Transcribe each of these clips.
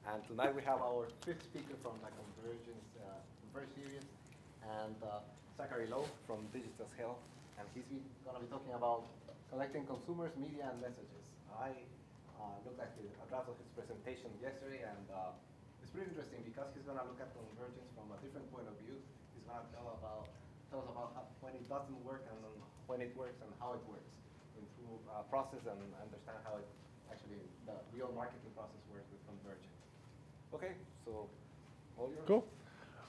And tonight we have our fifth speaker from the Converge series, and Zachary Lowe from Digital Health, and he's going to be talking about collecting consumers, media, and messages. I looked at a draft of his presentation yesterday, and it's pretty interesting because he's going to look at convergence from a different point of view. He's going to tell us about when it doesn't work and when it works and how it works, and through process and understand how it actually the real marketing process works with convergence. Okay, so all yours. Cool.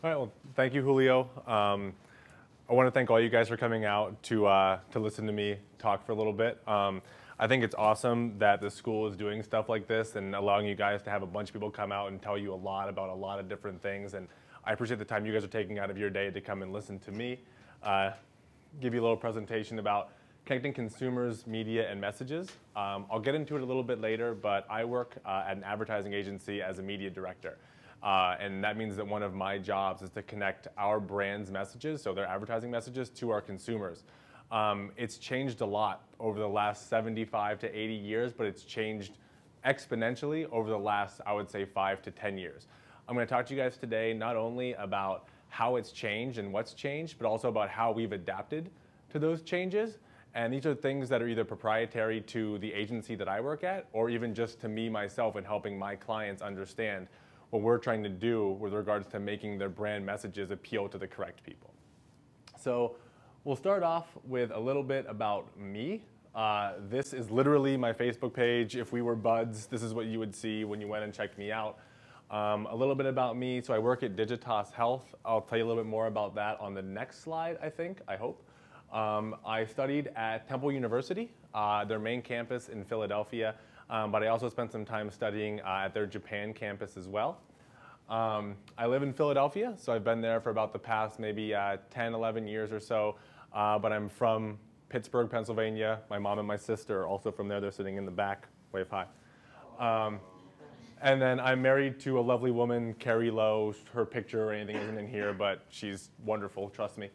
All right, well, thank you, Julio. I want to thank all you guys for coming out to listen to me talk for a little bit. I think it's awesome that the school is doing stuff like this and allowing you guys to have a bunch of people come out and tell you a lot about a lot of different things. And I appreciate the time you guys are taking out of your day to come and listen to me. Give you a little presentation about connecting consumers, media, and messages. I'll get into it a little bit later, but I work at an advertising agency as a media director. And that means that one of my jobs is to connect our brand's messages, so their advertising messages, to our consumers. It's changed a lot over the last 75 to 80 years, but it's changed exponentially over the last, I would say, 5 to 10 years. I'm going to talk to you guys today not only about how it's changed and what's changed, but also about how we've adapted to those changes. And these are things that are either proprietary to the agency that I work at, or even just to me myself in helping my clients understand what we're trying to do with regards to making their brand messages appeal to the correct people. So we'll start off with a little bit about me. This is literally my Facebook page. If we were buds, this is what you would see when you went and checked me out. A little bit about me. So I work at Digitas Health. I'll tell you a little bit more about that on the next slide, I hope. I studied at Temple University, their main campus in Philadelphia, but I also spent some time studying at their Japan campus as well. I live in Philadelphia, so I've been there for about the past maybe 10, 11 years or so, but I'm from Pittsburgh, Pennsylvania. My mom and my sister are also from there. They're sitting in the back. Wave hi. And then I'm married to a lovely woman, Zachary Lowe. Her picture or anything isn't in here, but she's wonderful, trust me.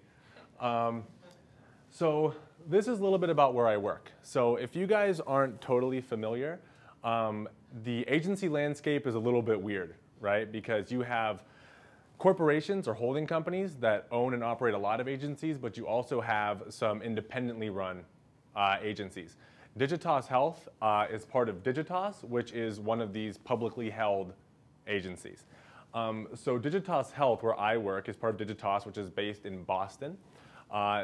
So this is a little bit about where I work. So if you guys aren't totally familiar, the agency landscape is a little bit weird, right? Because you have corporations or holding companies that own and operate a lot of agencies, but you also have some independently run agencies. Digitas Health is part of Digitas, which is one of these publicly held agencies. So Digitas Health, where I work, is part of Digitas, which is based in Boston.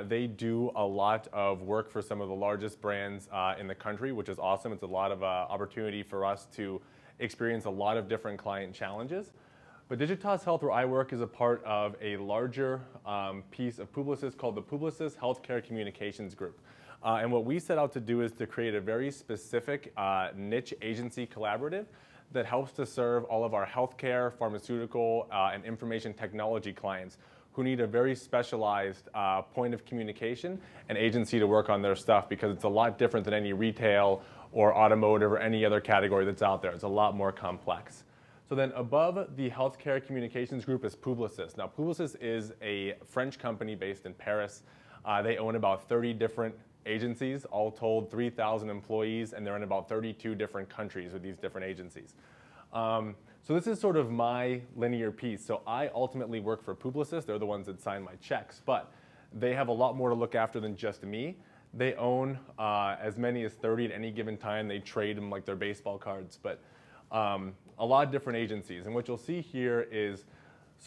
They do a lot of work for some of the largest brands in the country, which is awesome. It's a lot of opportunity for us to experience a lot of different client challenges. But Digitas Health, where I work, is a part of a larger piece of Publicis called the Publicis Healthcare Communications Group. And what we set out to do is to create a very specific niche agency collaborative that helps to serve all of our healthcare, pharmaceutical, and information technology clients who need a very specialized point of communication and agency to work on their stuff, because it's a lot different than any retail or automotive or any other category that's out there. It's a lot more complex. So then above the Healthcare Communications Group is Publicis. Now Publicis is a French company based in Paris. They own about 30 different agencies, all told 3,000 employees, and they're in about 32 different countries with these different agencies. So this is sort of my linear piece. So I ultimately work for Publicis. They're the ones that sign my checks, but they have a lot more to look after than just me. They own as many as 30 at any given time. They trade them like they're baseball cards, but a lot of different agencies. And what you'll see here is,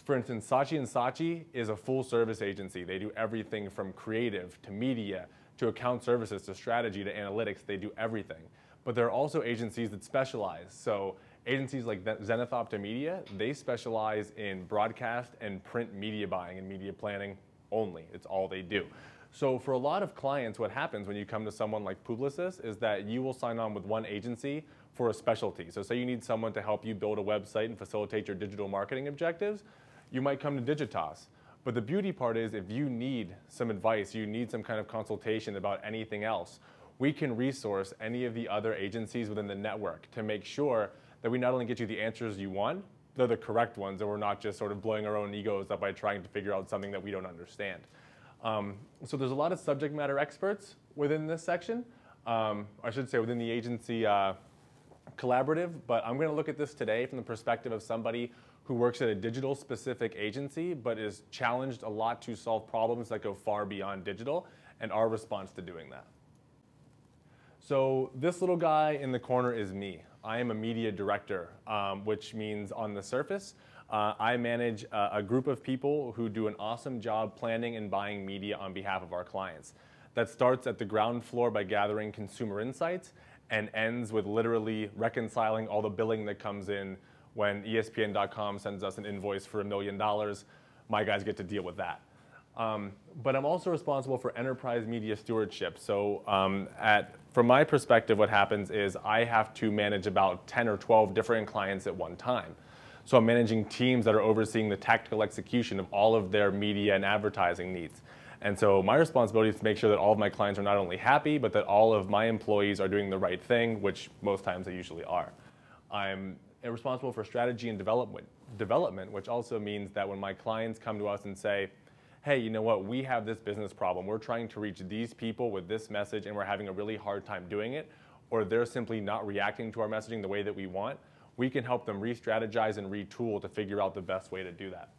for instance, Saatchi & Saatchi is a full service agency. They do everything from creative to media to account services to strategy to analytics. They do everything. But there are also agencies that specialize. So agencies like Zenith Optimedia, they specialize in broadcast and print media buying and media planning only. It's all they do. So for a lot of clients, what happens when you come to someone like Publicis is that you will sign on with one agency for a specialty. So say you need someone to help you build a website and facilitate your digital marketing objectives, you might come to Digitas. But the beauty part is, if you need some advice, you need some kind of consultation about anything else, we can resource any of the other agencies within the network to make sure that we not only get you the answers you want, they're the correct ones, and we're not just sort of blowing our own egos up by trying to figure out something that we don't understand. So there's a lot of subject matter experts within this section. I should say within the agency collaborative, but I'm going to look at this today from the perspective of somebody who works at a digital specific agency, but is challenged a lot to solve problems that go far beyond digital, and our response to doing that. So this little guy in the corner is me. I am a media director, which means on the surface, I manage a group of people who do an awesome job planning and buying media on behalf of our clients. That starts at the ground floor by gathering consumer insights and ends with literally reconciling all the billing that comes in when ESPN.com sends us an invoice for $1 million. My guys get to deal with that. But I'm also responsible for enterprise media stewardship. So from my perspective, what happens is I have to manage about 10 or 12 different clients at one time. So I'm managing teams that are overseeing the tactical execution of all of their media and advertising needs. And so my responsibility is to make sure that all of my clients are not only happy, but that all of my employees are doing the right thing, which most times they usually are. I'm responsible for strategy and development, which also means that when my clients come to us and say, hey, you know what, we have this business problem. We're trying to reach these people with this message and we're having a really hard time doing it, or they're simply not reacting to our messaging the way that we want, we can help them re-strategize and retool to figure out the best way to do that.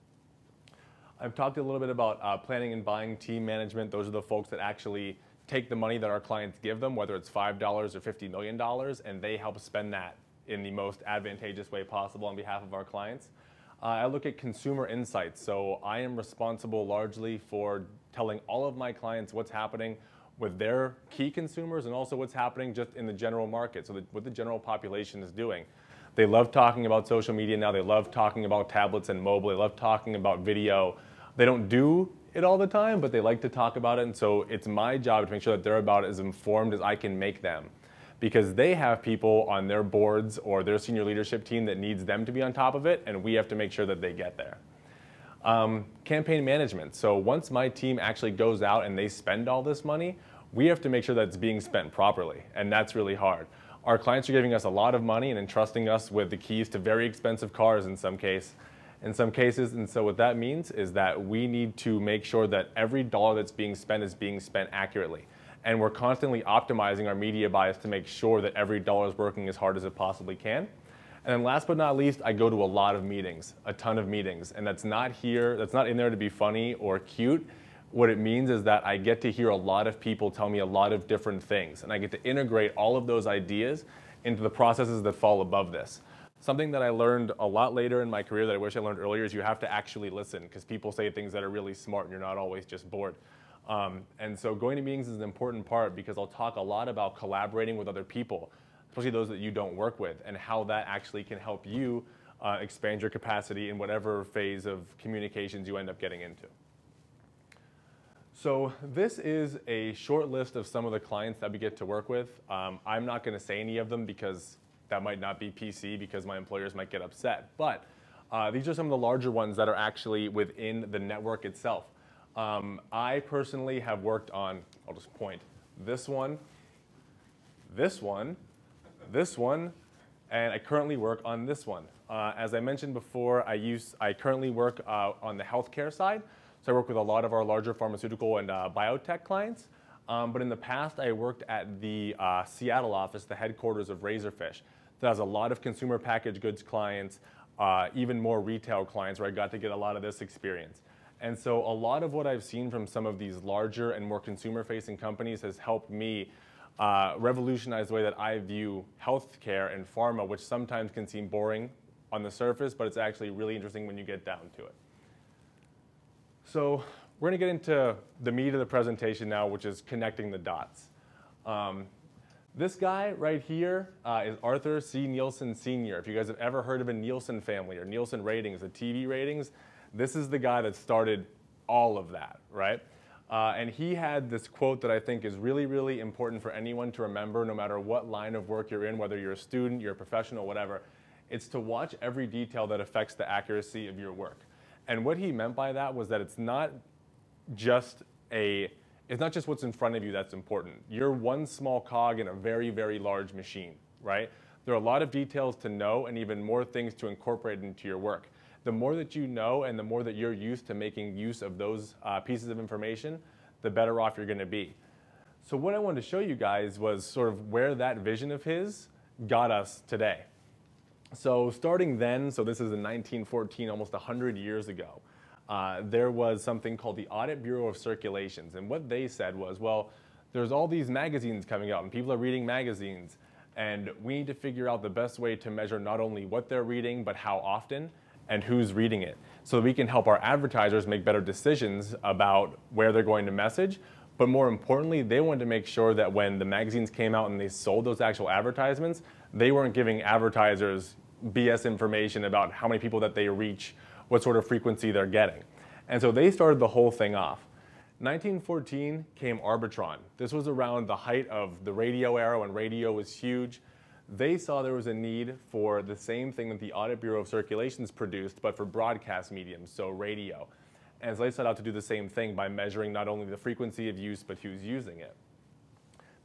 I've talked a little bit about planning and buying team management. Those are the folks that actually take the money that our clients give them, whether it's $5 or $50 million, and they help spend that in the most advantageous way possible on behalf of our clients. I look at consumer insights. So I am responsible largely for telling all of my clients what's happening with their key consumers and also what's happening just in the general market, so what the general population is doing. They love talking about social media now. They love talking about tablets and mobile. They love talking about video. They don't do it all the time, but they like to talk about it. And so it's my job to make sure that they're about as informed as I can make them, because they have people on their boards or their senior leadership team that needs them to be on top of it, and we have to make sure that they get there. Campaign management. So once my team actually goes out and they spend all this money, we have to make sure that it's being spent properly, and that's really hard. Our clients are giving us a lot of money and entrusting us with the keys to very expensive cars in some cases. And so what that means is that we need to make sure that every dollar that's being spent is being spent accurately. And we're constantly optimizing our media bias to make sure that every dollar is working as hard as it possibly can. And then last but not least, I go to a lot of meetings, a ton of meetings. And that's not in there to be funny or cute. What it means is that I get to hear a lot of people tell me a lot of different things. And I get to integrate all of those ideas into the processes that fall above this. Something that I learned a lot later in my career that I wish I learned earlier is you have to actually listen, because people say things that are really smart and you're not always just bored. And so going to meetings is an important part, because I'll talk a lot about collaborating with other people, especially those that you don't work with, and how that actually can help you expand your capacity in whatever phase of communications you end up getting into. So this is a short list of some of the clients that we get to work with. I'm not going to say any of them because that might not be PC, because my employers might get upset. But these are some of the larger ones that are actually within the network itself. I personally have worked on, I'll just point, this one, this one, this one, and I currently work on this one. As I mentioned before, I currently work on the healthcare side. So I work with a lot of our larger pharmaceutical and biotech clients. But in the past, I worked at the Seattle office, the headquarters of Razorfish. That has a lot of consumer packaged goods clients, even more retail clients, where I got to get a lot of this experience. And so a lot of what I've seen from some of these larger and more consumer-facing companies has helped me revolutionize the way that I view healthcare and pharma, which sometimes can seem boring on the surface, but it's actually really interesting when you get down to it. So we're going to get into the meat of the presentation now, which is connecting the dots. This guy right here is Arthur C. Nielsen Sr. If you guys have ever heard of a Nielsen family or Nielsen ratings, the TV ratings, this is the guy that started all of that, right? And he had this quote that I think is really, really important for anyone to remember, no matter what line of work you're in, whether you're a student, you're a professional, whatever. It's to watch every detail that affects the accuracy of your work. And what he meant by that was that it's not just what's in front of you that's important. You're one small cog in a very, very large machine, right? There are a lot of details to know and even more things to incorporate into your work. The more that you know and the more that you're used to making use of those pieces of information, the better off you're going to be. So what I wanted to show you guys was sort of where that vision of his got us today. So starting then, so this is in 1914, almost 100 years ago, there was something called the Audit Bureau of Circulations. And what they said was, well, there's all these magazines coming out and people are reading magazines. And we need to figure out the best way to measure not only what they're reading, but how often and who's reading it. So that we can help our advertisers make better decisions about where they're going to message. But more importantly, they wanted to make sure that when the magazines came out and they sold those actual advertisements, they weren't giving advertisers BS information about how many people that they reach, what sort of frequency they're getting. And so they started the whole thing off. 1914 came Arbitron. This was around the height of the radio era when radio was huge. They saw there was a need for the same thing that the Audit Bureau of Circulations produced, but for broadcast mediums, so radio. And so they set out to do the same thing by measuring not only the frequency of use, but who's using it.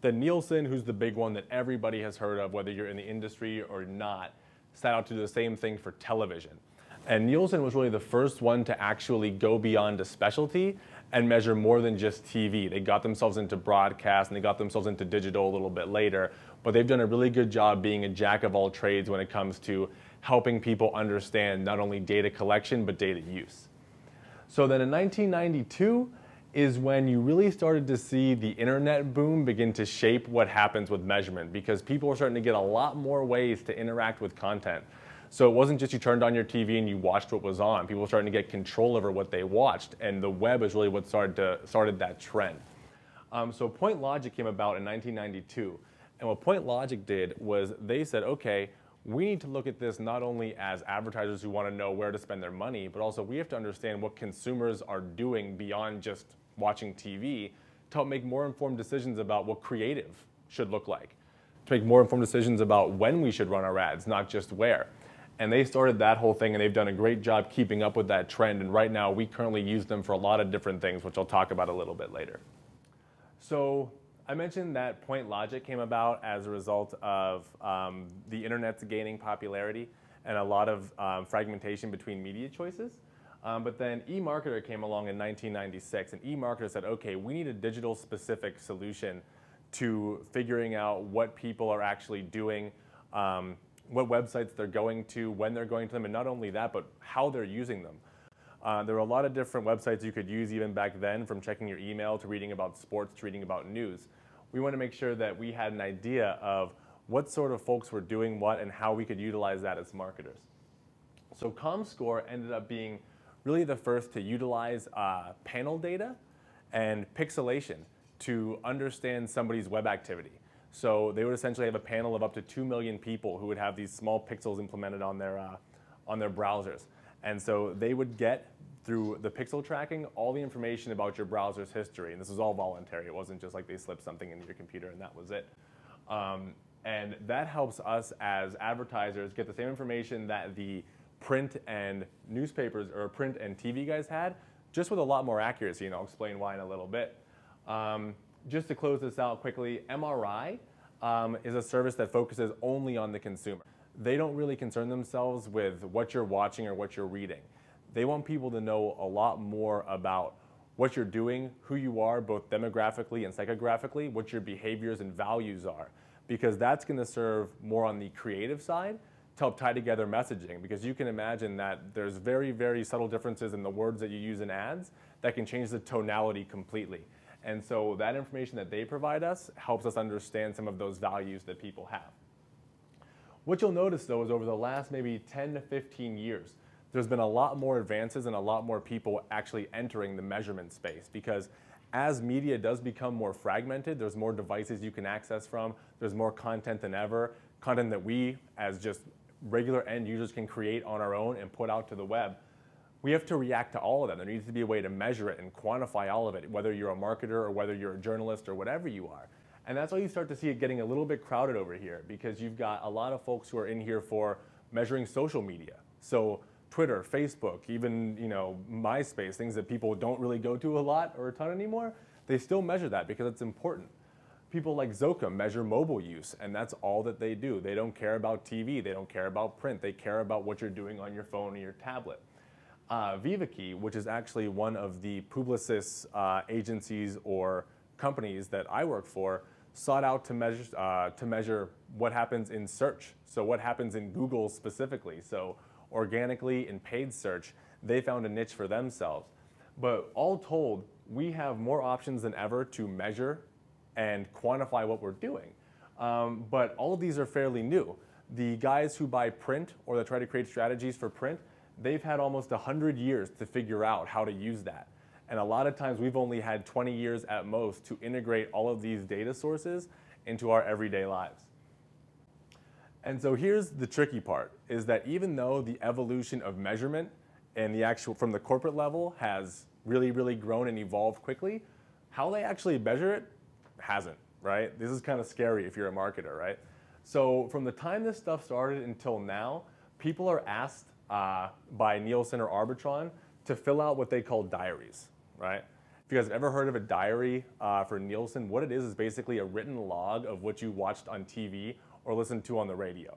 Then Nielsen, who's the big one that everybody has heard of, whether you're in the industry or not, set out to do the same thing for television. And Nielsen was really the first one to actually go beyond a specialty and measure more than just TV. They got themselves into broadcast and they got themselves into digital a little bit later, but they've done a really good job being a jack of all trades when it comes to helping people understand not only data collection, but data use. So then in 1992 is when you really started to see the internet boom begin to shape what happens with measurement, because people were starting to get a lot more ways to interact with content. So it wasn't just you turned on your TV and you watched what was on. People were starting to get control over what they watched, and the web is really what started that trend. So Point Logic came about in 1992, and what Point Logic did was they said, okay, we need to look at this not only as advertisers who want to know where to spend their money, but also we have to understand what consumers are doing beyond just watching TV to help make more informed decisions about what creative should look like, to make more informed decisions about when we should run our ads, not just where. And they started that whole thing, and they've done a great job keeping up with that trend. And right now, we currently use them for a lot of different things, which I'll talk about a little bit later. So I mentioned that Point Logic came about as a result of the internet's gaining popularity and a lot of fragmentation between media choices. But then eMarketer came along in 1996, and eMarketer said, okay, we need a digital specific solution to figuring out what people are actually doing, what websites they're going to, when they're going to them, and not only that, but how they're using them. There were a lot of different websites you could use even back then, from checking your email to reading about sports to reading about news. We want to make sure that we had an idea of what sort of folks were doing what and how we could utilize that as marketers. So ComScore ended up being really the first to utilize panel data and pixelation to understand somebody's web activity. So they would essentially have a panel of up to 2 million people who would have these small pixels implemented on their browsers. And so they would get, through the pixel tracking, all the information about your browser's history. And this was all voluntary. It wasn't just like they slipped something into your computer and that was it. And that helps us as advertisers get the same information that the print and newspapers or print and TV guys had, just with a lot more accuracy, and I'll explain why in a little bit. Just to close this out quickly, MRI is a service that focuses only on the consumer. They don't really concern themselves with what you're watching or what you're reading. They want people to know a lot more about what you're doing, who you are, both demographically and psychographically, what your behaviors and values are, because that's going to serve more on the creative side to help tie together messaging, because you can imagine that there's very, very subtle differences in the words that you use in ads that can change the tonality completely. And so that information that they provide us helps us understand some of those values that people have. What you'll notice, though, is over the last maybe 10 to 15 years, there's been a lot more advances and a lot more people actually entering the measurement space, because as media does become more fragmented, there's more devices you can access from, there's more content than ever, content that we as just regular end users can create on our own and put out to the web. We have to react to all of them. There needs to be a way to measure it and quantify all of it, whether you're a marketer or whether you're a journalist or whatever you are. And that's why you start to see it getting a little bit crowded over here, because you've got a lot of folks who are in here for measuring social media. So Twitter, Facebook, even MySpace, things that people don't really go to a lot or a ton anymore, they still measure that because it's important. People like Zoka measure mobile use, and that's all that they do. They don't care about TV, they don't care about print, they care about what you're doing on your phone or your tablet. VivaKey, which is actually one of the Publicis agencies or companies that I work for, sought out to measure what happens in search. So what happens in Google specifically. So organically in paid search, they found a niche for themselves. But all told, we have more options than ever to measure and quantify what we're doing. But all of these are fairly new. The guys who buy print or that try to create strategies for print, they've had almost 100 years to figure out how to use that. And a lot of times we've only had 20 years at most to integrate all of these data sources into our everyday lives. And so here's the tricky part, is that even though the evolution of measurement and the actual, from the corporate level has really, really grown and evolved quickly, how they actually measure it hasn't, right? This is kind of scary if you're a marketer, right? So from the time this stuff started until now, people are asked by Nielsen or Arbitron to fill out what they call diaries, right? If you guys have ever heard of a diary for Nielsen, what it is basically a written log of what you watched on TV or listened to on the radio.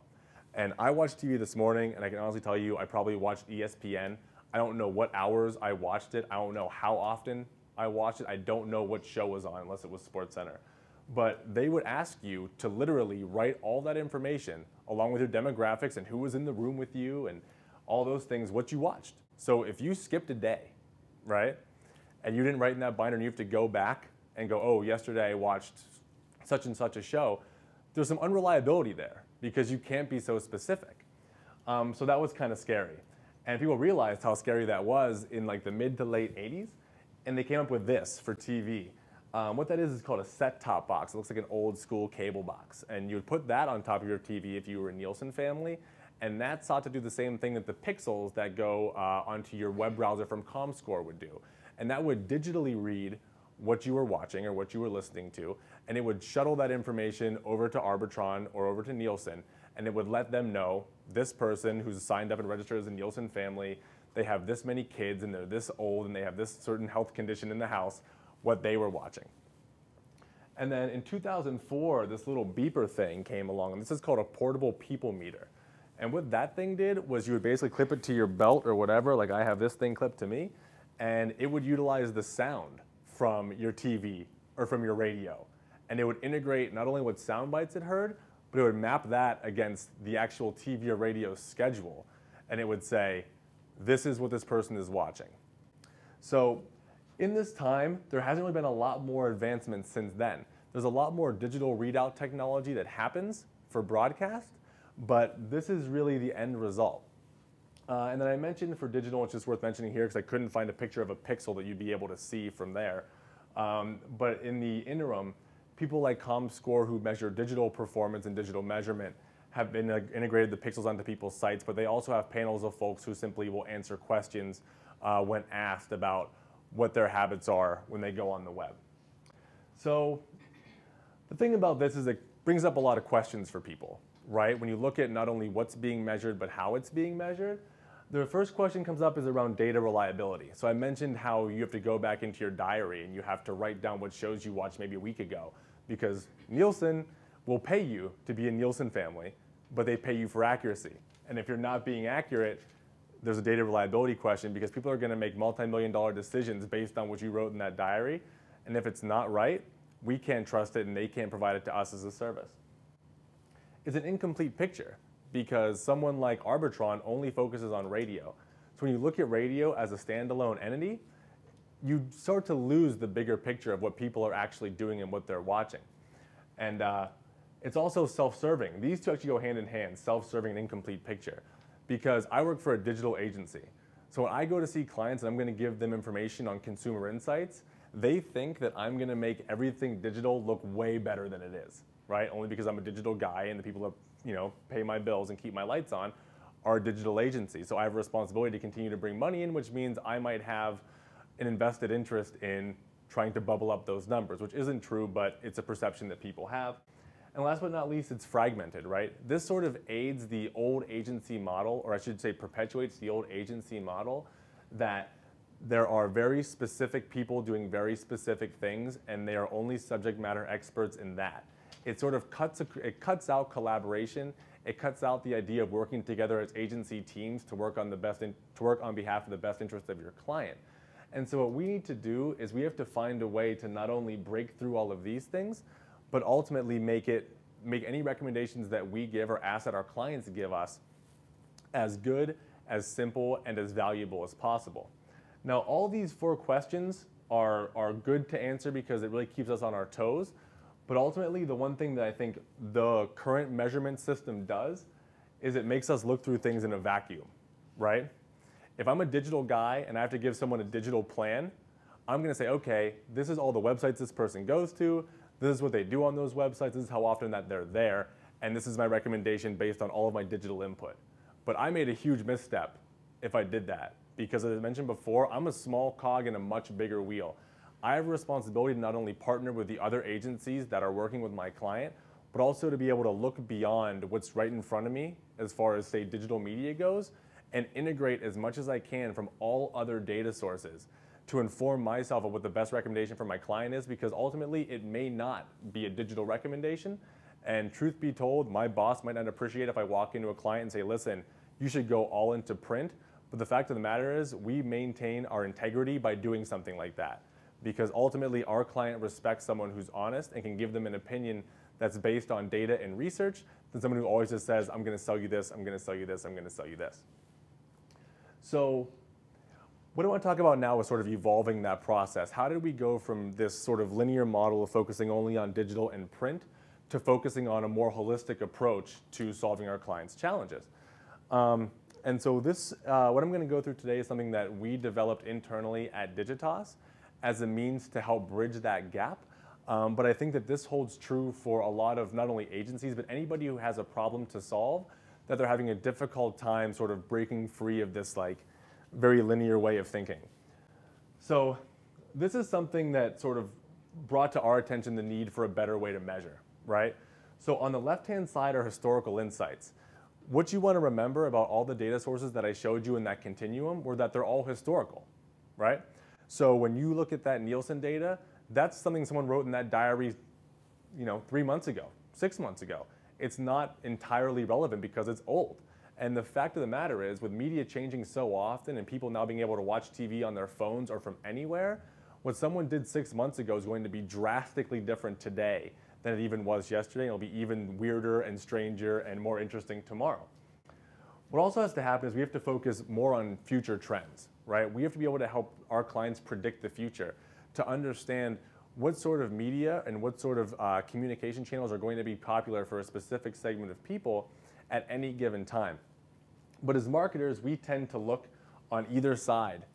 And I watched TV this morning, and I can honestly tell you I probably watched ESPN. I don't know what hours I watched it. I don't know how often I watched it. I don't know what show was on unless it was SportsCenter. But they would ask you to literally write all that information along with your demographics and who was in the room with you and all those things, what you watched. So if you skipped a day, right, and you didn't write in that binder and you have to go back and go, oh, yesterday I watched such and such a show, there's some unreliability there because you can't be so specific. So that was kind of scary. And people realized how scary that was in like the mid to late 80s, and they came up with this for TV. What that is called a set-top box. It looks like an old school cable box. And you would put that on top of your TV if you were a Nielsen family, and that sought to do the same thing that the pixels that go onto your web browser from ComScore would do. And that would digitally read what you were watching or what you were listening to, and it would shuttle that information over to Arbitron or over to Nielsen, and it would let them know this person who's signed up and registered as a Nielsen family, they have this many kids and they're this old and they have this certain health condition in the house, what they were watching. And then in 2004, this little beeper thing came along, and this is called a portable people meter. And what that thing did was you would basically clip it to your belt or whatever, like I have this thing clipped to me, and it would utilize the sound from your TV or from your radio. And it would integrate not only what sound bites it heard, but it would map that against the actual TV or radio schedule. And it would say, this is what this person is watching. So in this time, there hasn't really been a lot more advancements since then. There's a lot more digital readout technology that happens for broadcast, but this is really the end result. And then I mentioned for digital, it's just worth mentioning here because I couldn't find a picture of a pixel that you'd be able to see from there. But in the interim, people like ComScore who measure digital performance and digital measurement have been integrated the pixels onto people's sites, but they also have panels of folks who simply will answer questions when asked about what their habits are when they go on the web. So the thing about this is it brings up a lot of questions for people, right? When you look at not only what's being measured, but how it's being measured, the first question comes up is around data reliability. So I mentioned how you have to go back into your diary and you have to write down what shows you watched maybe a week ago, because Nielsen will pay you to be a Nielsen family, but they pay you for accuracy. And if you're not being accurate, there's a data reliability question because people are going to make multi-million-dollar decisions based on what you wrote in that diary. And if it's not right, we can't trust it and they can't provide it to us as a service. It's an incomplete picture because someone like Arbitron only focuses on radio. So when you look at radio as a standalone entity, you start to lose the bigger picture of what people are actually doing and what they're watching. And it's also self-serving. These two actually go hand in hand, self-serving and incomplete picture. Because I work for a digital agency. So when I go to see clients and I'm going to give them information on consumer insights, they think that I'm going to make everything digital look way better than it is, right? Only because I'm a digital guy and the people that pay my bills and keep my lights on are a digital agency. So I have a responsibility to continue to bring money in, which means I might have an invested interest in trying to bubble up those numbers, which isn't true, but it's a perception that people have. And last but not least, it's fragmented, right? This sort of aids the old agency model, or I should say perpetuates the old agency model that there are very specific people doing very specific things and they are only subject matter experts in that. It sort of cuts out collaboration. It cuts out the idea of working together as agency teams to work on behalf of the best interest of your client. And so what we need to do is we have to find a way to not only break through all of these things, but ultimately make any recommendations that we give or ask that our clients give us as good, as simple, and as valuable as possible. Now, all these 4 questions are good to answer because it really keeps us on our toes, but ultimately the one thing that I think the current measurement system does is it makes us look through things in a vacuum, right? If I'm a digital guy and I have to give someone a digital plan, I'm gonna say, okay, this is all the websites this person goes to, this is what they do on those websites, this is how often that they're there, and this is my recommendation based on all of my digital input. But I made a huge misstep if I did that, because as I mentioned before, I'm a small cog in a much bigger wheel. I have a responsibility to not only partner with the other agencies that are working with my client, but also to be able to look beyond what's right in front of me as far as, say, digital media goes, and integrate as much as I can from all other data sources to inform myself of what the best recommendation for my client is, because ultimately it may not be a digital recommendation. And truth be told, my boss might not appreciate if I walk into a client and say, listen, you should go all into print. But the fact of the matter is we maintain our integrity by doing something like that, because ultimately our client respects someone who's honest and can give them an opinion that's based on data and research than someone who always just says, I'm gonna sell you this, I'm gonna sell you this, I'm gonna sell you this. So what I want to talk about now is sort of evolving that process. How did we go from this sort of linear model of focusing only on digital and print to focusing on a more holistic approach to solving our clients' challenges? And so this, what I'm going to go through today is something that we developed internally at Digitas as a means to help bridge that gap. But I think that this holds true for a lot of not only agencies, but anybody who has a problem to solve that they're having a difficult time sort of breaking free of this like very linear way of thinking. So this is something that sort of brought to our attention the need for a better way to measure, right? So on the left-hand side are historical insights. What you want to remember about all the data sources that I showed you in that continuum were that they're all historical, right? So when you look at that Nielsen data, that's something someone wrote in that diary, 3 months ago, 6 months ago. It's not entirely relevant because it's old. And the fact of the matter is, with media changing so often and people now being able to watch TV on their phones or from anywhere, what someone did 6 months ago is going to be drastically different today than it even was yesterday. It'll be even weirder and stranger and more interesting tomorrow. What also has to happen is we have to focus more on future trends, right? We have to be able to help our clients predict the future, to understand what sort of media and what sort of communication channels are going to be popular for a specific segment of people at any given time. But as marketers, we tend to look on either side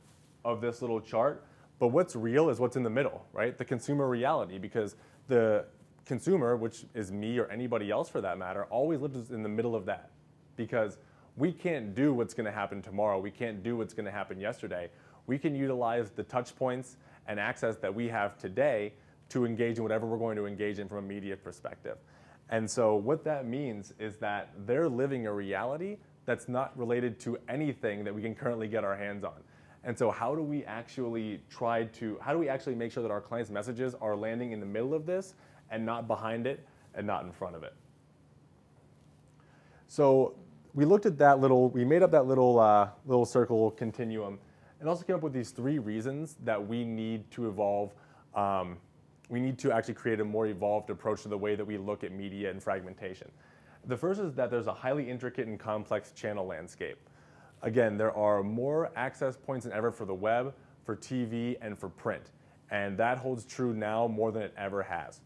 of this little chart, but what's real is what's in the middle, right? The consumer reality, because the consumer, which is me or anybody else for that matter, always lives in the middle of that, because we can't do what's going to happen tomorrow. We can't do what's going to happen yesterday. We can utilize the touch points and access that we have today to engage in whatever we're going to engage in from a media perspective. And so what that means is that they're living a reality that's not related to anything that we can currently get our hands on. And so how do we actually make sure that our clients' messages are landing in the middle of this and not behind it and not in front of it? So we looked at that we made up that little circle continuum and also came up with these 3 reasons that we need to evolve. We need to actually create a more evolved approach to the way that we look at media and fragmentation. The first is that there's a highly intricate and complex channel landscape. Again, there are more access points than ever for the web, for TV, and for print. And that holds true now more than it ever has.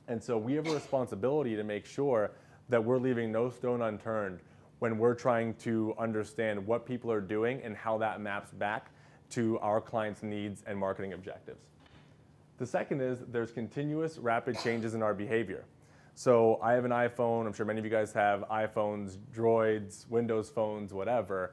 And so we have a responsibility to make sure that we're leaving no stone unturned when we're trying to understand what people are doing and how that maps back to our clients' needs and marketing objectives. The second is there's continuous rapid changes in our behavior. So I have an iPhone, I'm sure many of you guys have iPhones, Droids, Windows phones, whatever.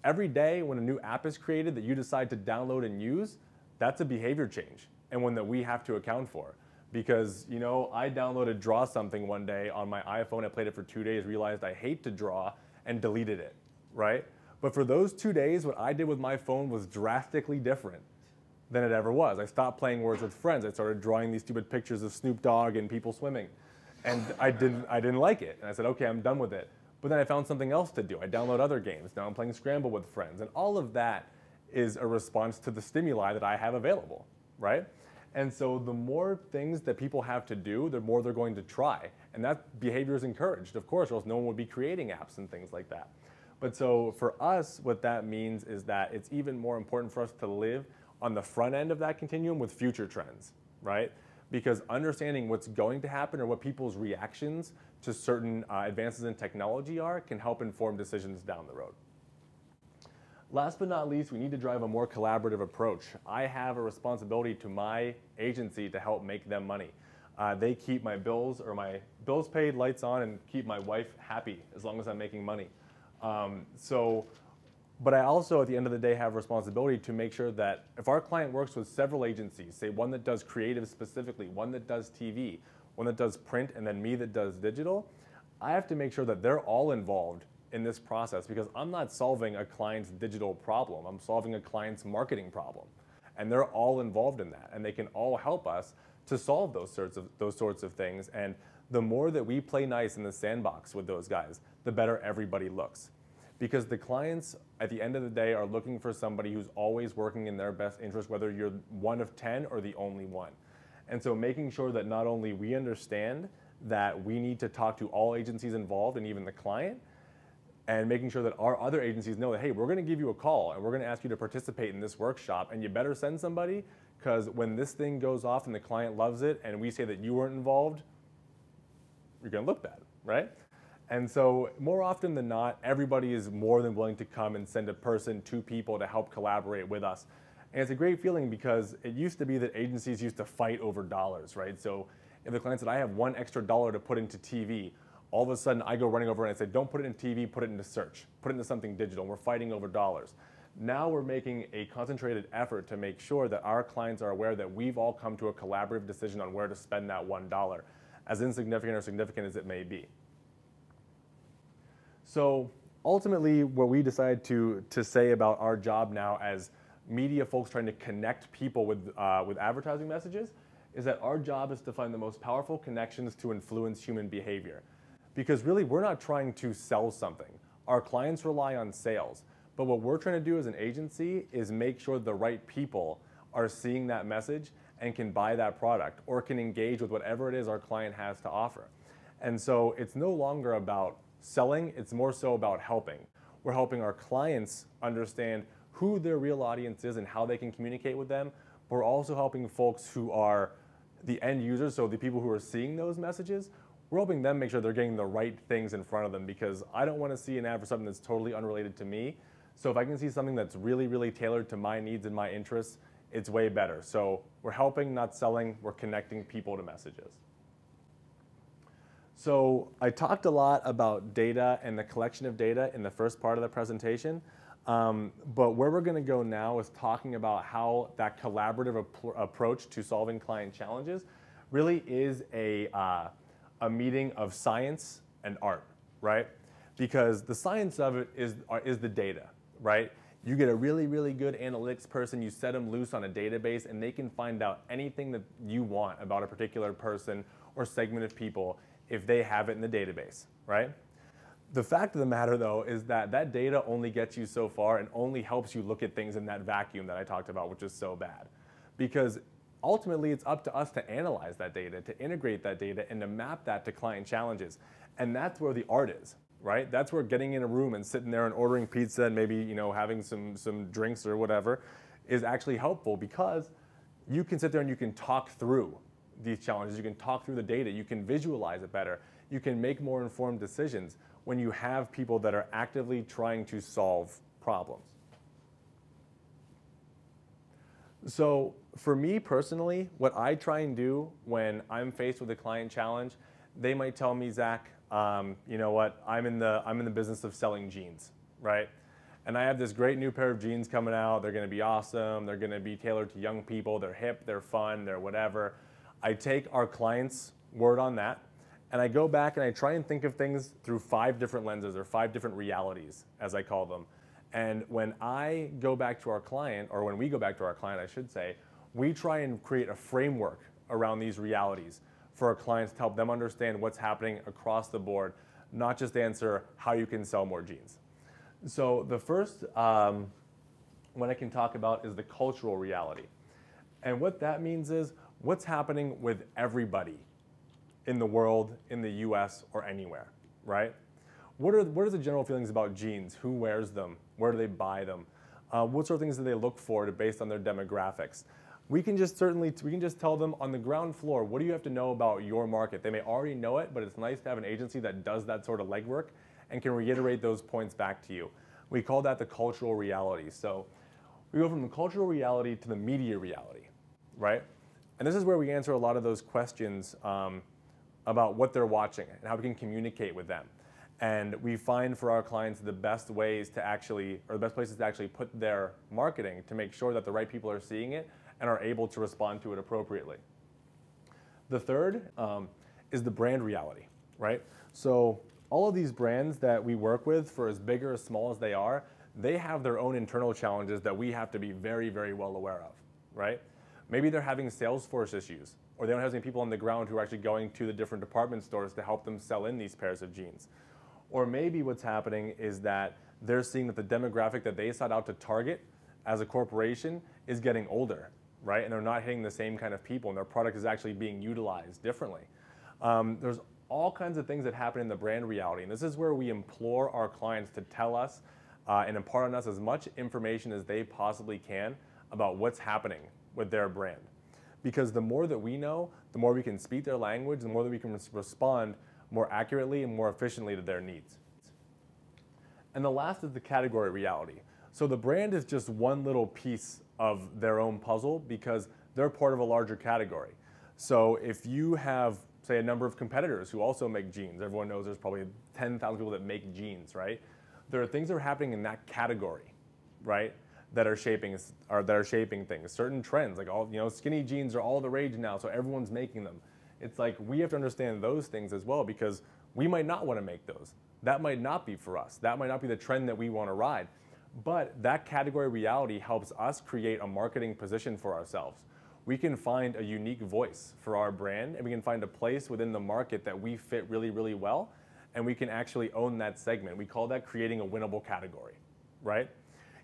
Every day when a new app is created that you decide to download and use, that's a behavior change and one that we have to account for. Because, I downloaded Draw Something one day on my iPhone, I played it for 2 days, realized I hate to draw, and deleted it, right? But for those 2 days, what I did with my phone was drastically different than it ever was. I stopped playing Words with Friends. I started drawing these stupid pictures of Snoop Dogg and people swimming. And I didn't like it. And I said, okay, I'm done with it. But then I found something else to do. I download other games. Now I'm playing Scramble with friends. And all of that is a response to the stimuli that I have available, right? And so the more things that people have to do, the more they're going to try. And that behavior is encouraged, of course, or else no one would be creating apps and things like that. But so for us, what that means is that it's even more important for us to live on the front end of that continuum with future trends, right? Because understanding what's going to happen or what people's reactions to certain advances in technology are can help inform decisions down the road. Last but not least, we need to drive a more collaborative approach. I have a responsibility to my agency to help make them money. They keep my bills paid, lights on, and keep my wife happy as long as I'm making money. But I also, at the end of the day, have a responsibility to make sure that if our client works with several agencies, say one that does creative specifically, one that does TV, one that does print, and then me that does digital, I have to make sure that they're all involved in this process because I'm not solving a client's digital problem. I'm solving a client's marketing problem. And they're all involved in that, and they can all help us to solve those sorts of things. And the more that we play nice in the sandbox with those guys, the better everybody looks. Because the clients, at the end of the day, are looking for somebody who's always working in their best interest, whether you're one of 10 or the only one. And so making sure that not only we understand that we need to talk to all agencies involved and even the client, and making sure that our other agencies know that, hey, we're gonna give you a call and we're gonna ask you to participate in this workshop, and you better send somebody, because when this thing goes off and the client loves it and we say that you weren't involved, you're gonna look bad, right? And so more often than not, everybody is more than willing to come and send a person, 2 people to help collaborate with us. And it's a great feeling because it used to be that agencies used to fight over dollars, right? So if the client said, I have $1 extra to put into TV, all of a sudden I go running over and I say, don't put it in TV, put it into search, put it into something digital, and we're fighting over dollars. Now we're making a concentrated effort to make sure that our clients are aware that we've all come to a collaborative decision on where to spend that $1, as insignificant or significant as it may be. So ultimately, what we decided to say about our job now as media folks trying to connect people with advertising messages is that our job is to find the most powerful connections to influence human behavior. Because really, we're not trying to sell something. Our clients rely on sales. But what we're trying to do as an agency is make sure the right people are seeing that message and can buy that product or can engage with whatever it is our client has to offer. And so it's no longer about selling, it's more so about helping. We're helping our clients understand who their real audience is and how they can communicate with them. But we're also helping folks who are the end users, so the people who are seeing those messages, we're helping them make sure they're getting the right things in front of them, because I don't want to see an ad for something that's totally unrelated to me. So if I can see something that's really, really tailored to my needs and my interests, it's way better. So we're helping, not selling, we're connecting people to messages. So I talked a lot about data and the collection of data in the first part of the presentation, but where we're gonna go now is talking about how that collaborative approach to solving client challenges really is a meeting of science and art, right? Because the science of it is the data, right? You get a really, really good analytics person, you set them loose on a database, and they can find out anything that you want about a particular person or segment of people if they have it in the database, right? The fact of the matter, though, is that that data only gets you so far and only helps you look at things in that vacuum that I talked about, which is so bad. Because ultimately, it's up to us to analyze that data, to integrate that data, and to map that to client challenges. And that's where the art is, right? That's where getting in a room and sitting there and ordering pizza and maybe, you know, having some drinks or whatever is actually helpful, because you can sit there and you can talk through these challenges, you can talk through the data, you can visualize it better, you can make more informed decisions when you have people that are actively trying to solve problems. So for me personally, what I try and do when I'm faced with a client challenge, they might tell me, Zach, you know what, I'm in the business of selling jeans, right? And I have this great new pair of jeans coming out, they're gonna be awesome, they're gonna be tailored to young people, they're hip, they're fun, they're whatever. I take our client's word on that, and I go back and I try and think of things through 5 different lenses, or 5 different realities, as I call them. And when I go back to our client, or when we go back to our client, I should say, we try and create a framework around these realities for our clients to help them understand what's happening across the board, not just answer how you can sell more jeans. So the first one I can talk about is the cultural reality. And what that means is what's happening with everybody in the world, in the US, or anywhere, right? What are the general feelings about jeans? Who wears them? Where do they buy them? What sort of things do they look for based on their demographics? We can just tell them on the ground floor, what do you have to know about your market? They may already know it, but it's nice to have an agency that does that sort of legwork and can reiterate those points back to you. We call that the cultural reality. So we go from the cultural reality to the media reality, right? And this is where we answer a lot of those questions about what they're watching and how we can communicate with them. And we find for our clients the best ways to actually, or the best places to actually put their marketing to make sure that the right people are seeing it and are able to respond to it appropriately. The third is the brand reality, right? So all of these brands that we work with, for as big or as small as they are, they have their own internal challenges that we have to be very, very well aware of, right? Maybe they're having Salesforce issues, or they don't have any people on the ground who are actually going to the different department stores to help them sell in these pairs of jeans. Or maybe what's happening is that they're seeing that the demographic that they sought out to target as a corporation is getting older, right? And they're not hitting the same kind of people, and their product is actually being utilized differently. There's all kinds of things that happen in the brand reality, and this is where we implore our clients to tell us and impart on us as much information as they possibly can about what's happening with their brand. Because the more that we know, the more we can speak their language, the more that we can respond more accurately and more efficiently to their needs. And the last is the category reality. So the brand is just one little piece of their own puzzle because they're part of a larger category. So if you have, say, a number of competitors who also make jeans, everyone knows there's probably 10,000 people that make jeans, right? There are things that are happening in that category, right? That are shaping things. Certain trends, like skinny jeans are all the rage now, so everyone's making them. It's like we have to understand those things as well because we might not want to make those. That might not be for us. That might not be the trend that we want to ride. But that category reality helps us create a marketing position for ourselves. We can find a unique voice for our brand, and we can find a place within the market that we fit really, really well, and we can actually own that segment. We call that creating a winnable category, right?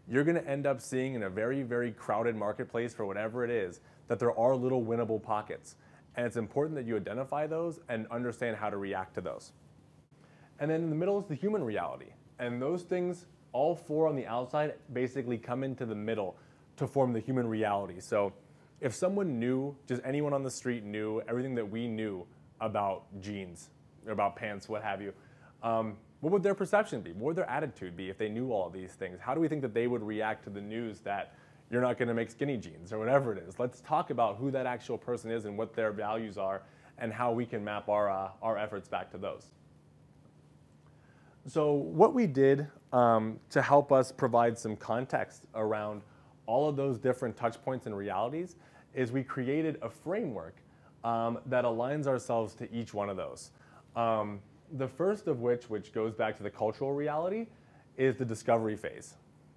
You're going to end up seeing in a very, very crowded marketplace for whatever it is that there are little winnable pockets. And it's important that you identify those and understand how to react to those. And then in the middle is the human reality. And those things, all four on the outside, basically come into the middle to form the human reality. So if someone knew, just anyone on the street knew everything that we knew about jeans, about pants, what have you, what would their perception be? What would their attitude be if they knew all of these things? How do we think that they would react to the news that you're not going to make skinny jeans or whatever it is? Let's talk about who that actual person is and what their values are and how we can map our efforts back to those. So what we did to help us provide some context around all of those different touch points and realities is we created a framework that aligns ourselves to each one of those. The first of which goes back to the cultural reality, is the discovery phase,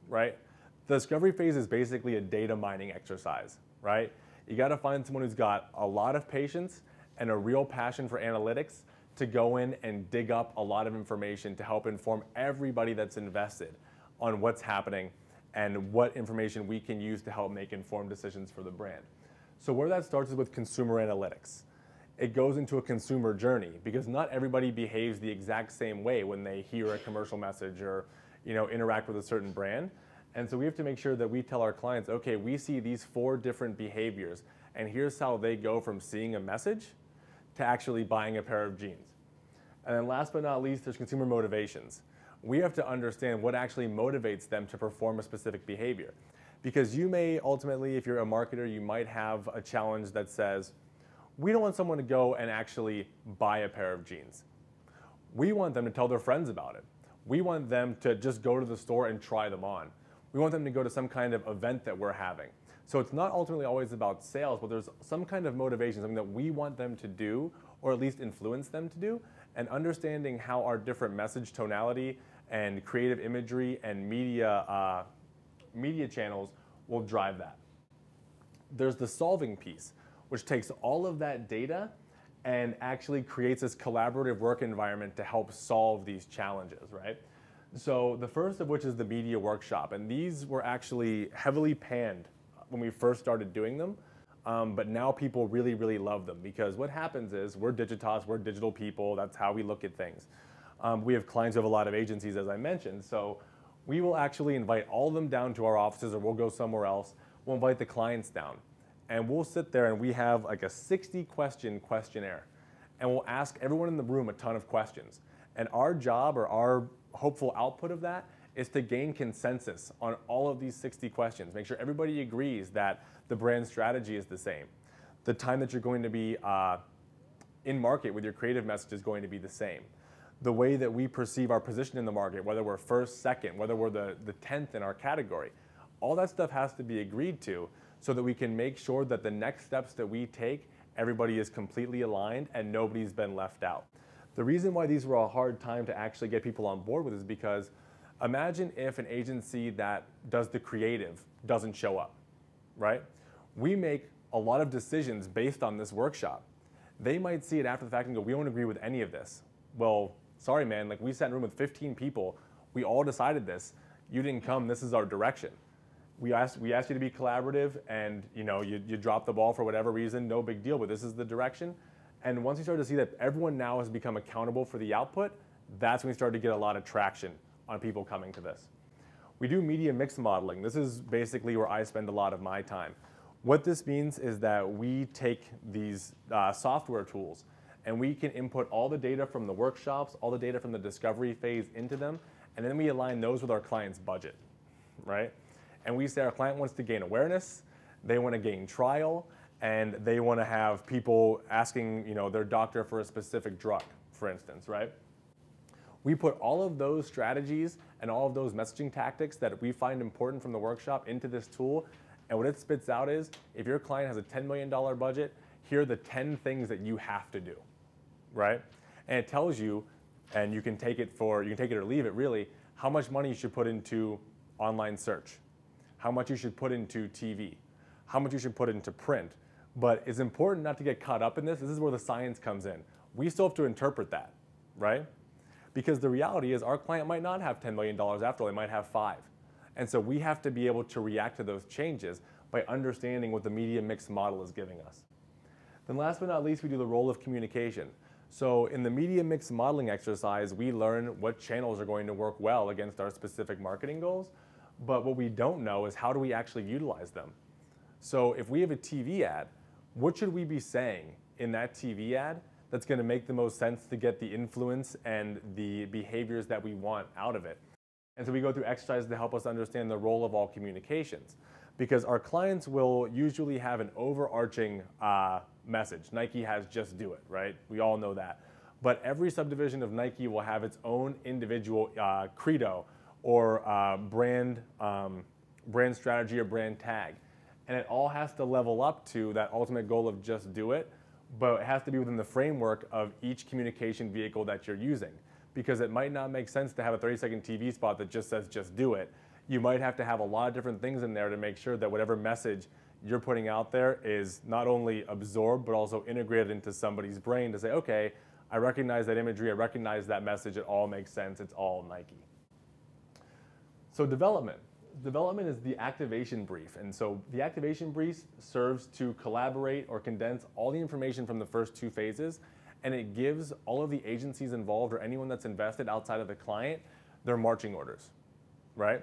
right? The discovery phase is basically a data mining exercise, right? You got to find someone who's got a lot of patience and a real passion for analytics to go in and dig up a lot of information to help inform everybody that's invested on what's happening and what information we can use to help make informed decisions for the brand. So where that starts is with consumer analytics. It goes into a consumer journey because not everybody behaves the exact same way when they hear a commercial message or interact with a certain brand. And so we have to make sure that we tell our clients, okay, we see these 4 different behaviors, and here's how they go from seeing a message to actually buying a pair of jeans. And then last but not least, there's consumer motivations. We have to understand what actually motivates them to perform a specific behavior. Because you may ultimately, if you're a marketer, you might have a challenge that says, we don't want someone to go and actually buy a pair of jeans. We want them to tell their friends about it. We want them to just go to the store and try them on. We want them to go to some kind of event that we're having. So it's not ultimately always about sales, but there's some kind of motivation, something that we want them to do, or at least influence them to do, and understanding how our different message tonality and creative imagery and media channels will drive that. There's the solving piece, which takes all of that data and actually creates this collaborative work environment to help solve these challenges, right? So the first of which is the media workshop, and these were actually heavily panned when we first started doing them but now people really, really love them because what happens is we're Digitas, we're digital people, that's how we look at things. We have clients who have a lot of agencies, as I mentioned, so we will actually invite all of them down to our offices, or we'll go somewhere else. We'll invite the clients down, and we'll sit there and we have like a 60-question questionnaire, and we'll ask everyone in the room a ton of questions. And our job, or our hopeful output of that, is to gain consensus on all of these 60 questions. Make sure everybody agrees that the brand strategy is the same. The time that you're going to be in market with your creative message is going to be the same. The way that we perceive our position in the market, whether we're first, second, whether we're the 10th in our category, all that stuff has to be agreed to so that we can make sure that the next steps that we take, everybody is completely aligned and nobody's been left out. The reason why these were a hard time to actually get people on board with is because imagine if an agency that does the creative doesn't show up, right? We make a lot of decisions based on this workshop. They might see it after the fact and go, we don't agree with any of this. Well, sorry, man, like we sat in a room with 15 people. We all decided this. You didn't come, this is our direction. We asked you to be collaborative and you dropped the ball for whatever reason, no big deal, but this is the direction. And once you start to see that everyone now has become accountable for the output, that's when we start to get a lot of traction on people coming to this. We do media mix modeling. This is basically where I spend a lot of my time. What this means is that we take these software tools and we can input all the data from the workshops, all the data from the discovery phase into them, and then we align those with our client's budget, right? And we say our client wants to gain awareness, they want to gain trial, and they want to have people asking their doctor for a specific drug, for instance, right? We put all of those strategies and all of those messaging tactics that we find important from the workshop into this tool, and what it spits out is, if your client has a $10 million budget, here are the 10 things that you have to do, right? And it tells you, and you can take it or leave it really, how much money you should put into online search, how much you should put into TV, how much you should put into print. But it's important not to get caught up in this. This is where the science comes in. We still have to interpret that, right? Because the reality is our client might not have $10 million after all, they might have 5. And so we have to be able to react to those changes by understanding what the media mix model is giving us. Then last but not least, we do the role of communication. So in the media mix modeling exercise, we learn what channels are going to work well against our specific marketing goals. But what we don't know is how do we actually utilize them? So if we have a TV ad, what should we be saying in that TV ad that's going to make the most sense to get the influence and the behaviors that we want out of it? And so we go through exercises to help us understand the role of all communications, because our clients will usually have an overarching message. Nike has just do it, right? We all know that. But every subdivision of Nike will have its own individual credo or brand strategy or brand tag. And it all has to level up to that ultimate goal of just do it, but it has to be within the framework of each communication vehicle that you're using. Because it might not make sense to have a 30-second TV spot that just says just do it. You might have to have a lot of different things in there to make sure that whatever message you're putting out there is not only absorbed, but also integrated into somebody's brain to say, okay, I recognize that imagery, I recognize that message, it all makes sense, it's all Nike. So development. Development is the activation brief. And so the activation brief serves to collaborate or condense all the information from the first 2 phases, and it gives all of the agencies involved or anyone that's invested outside of the client their marching orders, right?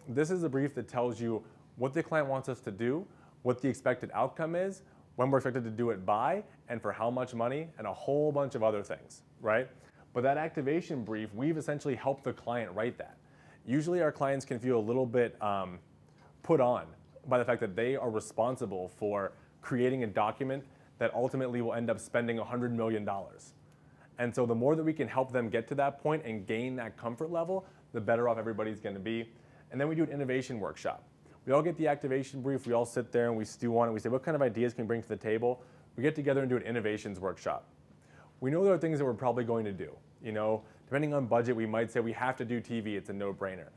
This is a brief that tells you what the client wants us to do, what the expected outcome is, when we're expected to do it by, and for how much money, and a whole bunch of other things, right? But that activation brief, we've essentially helped the client write that. Usually our clients can feel a little bit put on by the fact that they are responsible for creating a document that ultimately will end up spending $100 million. And so the more that we can help them get to that point and gain that comfort level, the better off everybody's going to be. And then we do an innovation workshop. We all get the activation brief, we all sit there and we stew on it. We say, what kind of ideas can we bring to the table? We get together and do an innovations workshop. We know there are things that we're probably going to do. Depending on budget, we might say we have to do TV, it's a no-brainer.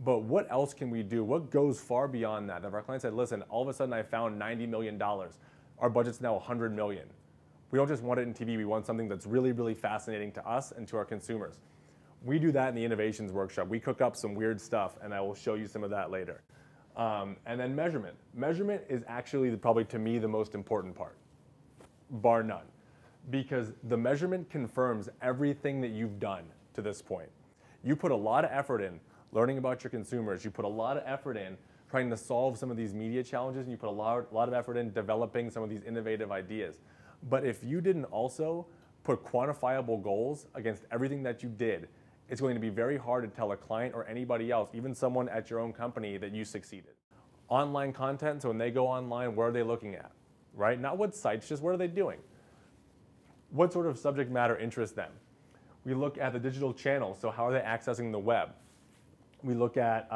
But what else can we do? What goes far beyond that? If our client said, listen, all of a sudden I found $90 million, our budget's now $100 million. We don't just want it in TV, we want something that's really, really fascinating to us and to our consumers. We do that in the innovations workshop. We cook up some weird stuff, and I will show you some of that later. And then measurement. Measurement is actually probably, to me, the most important part, bar none, because the measurement confirms everything that you've done to this point. You put a lot of effort in learning about your consumers. You put a lot of effort in trying to solve some of these media challenges, and you put a lot of effort in developing some of these innovative ideas. But if you didn't also put quantifiable goals against everything that you did, it's going to be very hard to tell a client or anybody else, even someone at your own company, that you succeeded. Online content, so when they go online, what are they looking at, right? Not what sites, just what are they doing? What sort of subject matter interests them? We look at the digital channels, so how are they accessing the web? We look at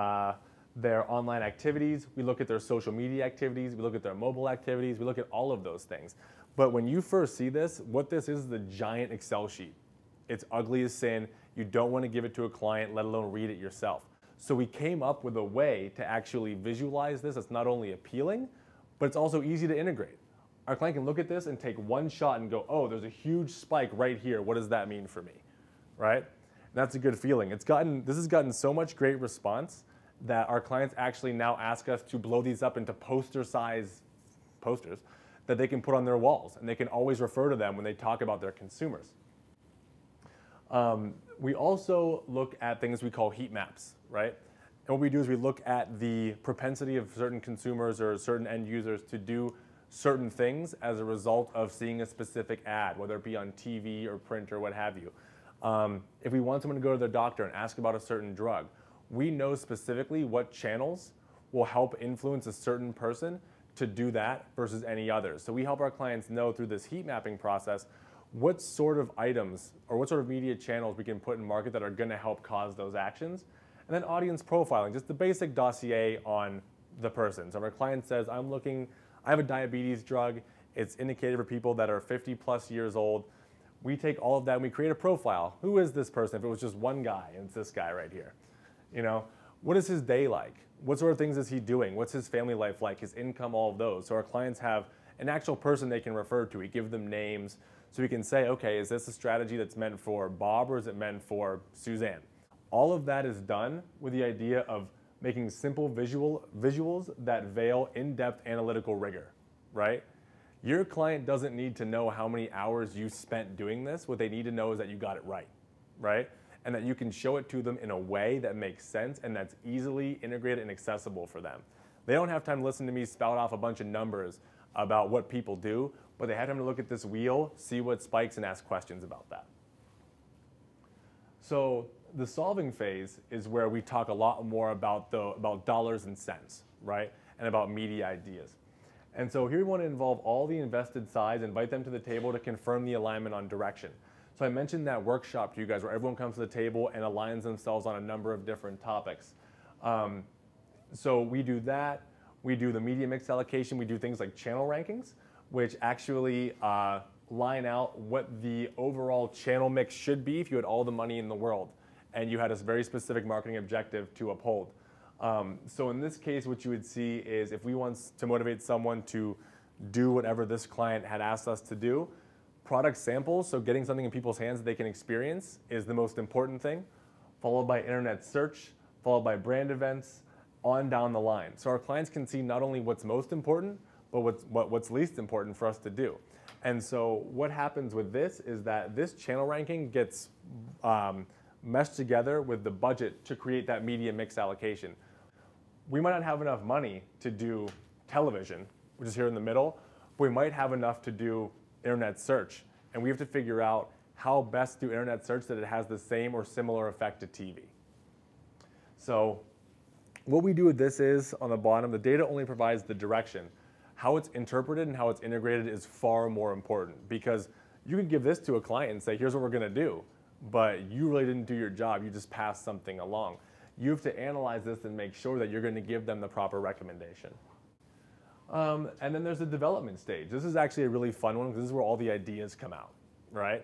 their online activities, we look at their social media activities, we look at their mobile activities, we look at all of those things. But when you first see this, what this is a giant Excel sheet. It's ugly as sin. You don't want to give it to a client, let alone read it yourself. So we came up with a way to actually visualize this that's not only appealing, but it's also easy to integrate. Our client can look at this and take one shot and go, oh, there's a huge spike right here. What does that mean for me, right? And that's a good feeling. This has gotten so much great response that our clients actually now ask us to blow these up into poster-size posters that they can put on their walls, and they can always refer to them when they talk about their consumers. We also look at things we call heat maps, right? And what we do is we look at the propensity of certain consumers or certain end users to do certain things as a result of seeing a specific ad, whether it be on TV or print or what have you. If we want someone to go to their doctor and ask about a certain drug, we know specifically what channels will help influence a certain person to do that versus any others. So we help our clients know through this heat mapping process what sort of items or what sort of media channels we can put in market that are going to help cause those actions. And then audience profiling, just the basic dossier on the person. So if our client says, I have a diabetes drug, it's indicated for people that are 50 plus years old, we take all of that and we create a profile. Who is this person? If it was just one guy, and it's this guy right here. You know, what is his day like? What sort of things is he doing? What's his family life like? His income, all of those. So our clients have an actual person they can refer to. We give them names. So we can say, okay, is this a strategy that's meant for Bob or is it meant for Suzanne? All of that is done with the idea of making simple visuals that veil in-depth analytical rigor, right? Your client doesn't need to know how many hours you spent doing this. What they need to know is that you got it right, right? And that you can show it to them in a way that makes sense and that's easily integrated and accessible for them. They don't have time to listen to me spout off a bunch of numbers about what people do, but they have time to look at this wheel, see what spikes, and ask questions about that. So the solving phase is where we talk a lot more about dollars and cents, right? And about media ideas. And so here we want to involve all the invested sides, invite them to the table to confirm the alignment on direction. So I mentioned that workshop to you guys where everyone comes to the table and aligns themselves on a number of different topics. So we do that. We do the media mix allocation. We do things like channel rankings, which actually line out what the overall channel mix should be if you had all the money in the world and you had a very specific marketing objective to uphold. So in this case, what you would see is if we want to motivate someone to do whatever this client had asked us to do, product samples, so getting something in people's hands that they can experience, is the most important thing, followed by internet search, followed by brand events, on down the line. So our clients can see not only what's most important, but what's least important for us to do. And so what happens with this is that this channel ranking gets meshed together with the budget to create that media mix allocation. We might not have enough money to do television, which is here in the middle, but we might have enough to do internet search. And we have to figure out how best to do internet search that it has the same or similar effect to TV. So what we do with this is, on the bottom, the data only provides the direction. How it's interpreted and how it's integrated is far more important, because you could give this to a client and say, here's what we're going to do, but you really didn't do your job. You just passed something along. You have to analyze this and make sure that you're going to give them the proper recommendation. And then there's the development stage. This is actually a really fun one because this is where all the ideas come out, right?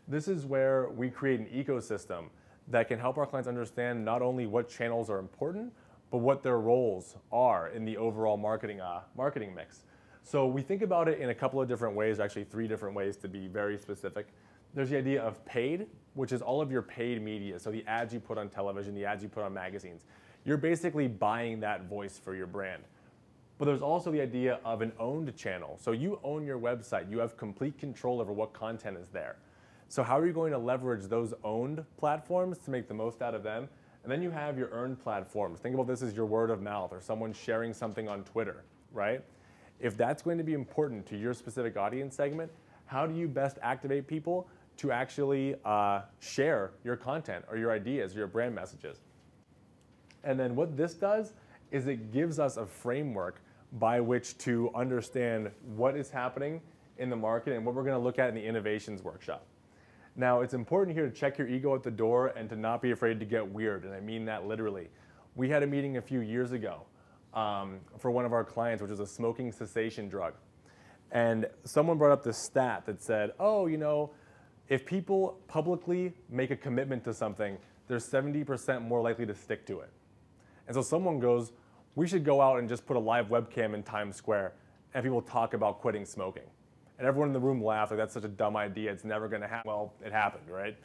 This is where we create an ecosystem that can help our clients understand not only what channels are important, but what their roles are in the overall marketing mix. So we think about it in a couple of different ways, actually 3 different ways to be very specific. There's the idea of paid, which is all of your paid media. So the ads you put on television, the ads you put on magazines. you're basically buying that voice for your brand. But there's also the idea of an owned channel. So you own your website. You have complete control over what content is there. So how are you going to leverage those owned platforms to make the most out of them? And then you have your earned platforms. Think about this as your word of mouth or someone sharing something on Twitter, right? If that's going to be important to your specific audience segment, how do you best activate people to actually share your content or your ideas, your brand messages? And then what this does is it gives us a framework by which to understand what is happening in the market and what we're going to look at in the innovations workshop. Now, it's important here to check your ego at the door and to not be afraid to get weird, and I mean that literally. We had a meeting a few years ago for one of our clients, which is a smoking cessation drug. And someone brought up this stat that said, oh, you know, if people publicly make a commitment to something, they're 70% more likely to stick to it. And so someone goes, we should go out and just put a live webcam in Times Square and people talk about quitting smoking. And everyone in the room laughed, like that's such a dumb idea, it's never gonna happen. Well, it happened, right?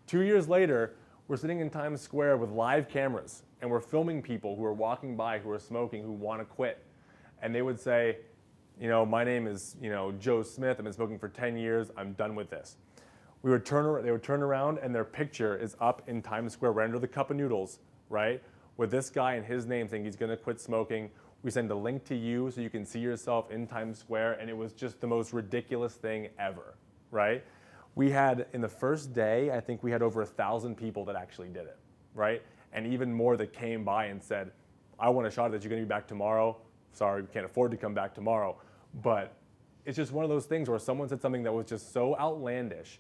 2 years later, we're sitting in Times Square with live cameras and we're filming people who are walking by who are smoking, who wanna quit. And they would say, you know, my name is, you know, Joe Smith, I've been smoking for 10 years, I'm done with this. They would turn around and their picture is up in Times Square right under the cup of noodles, right? With this guy and his name saying he's gonna quit smoking. We send a link to you so you can see yourself in Times Square, and it was just the most ridiculous thing ever, right? We had, in the first day, I think we had over 1,000 people that actually did it, right? And even more that came by and said, I want a shot at that, you're gonna be back tomorrow. Sorry, we can't afford to come back tomorrow. But it's just one of those things where someone said something that was just so outlandish.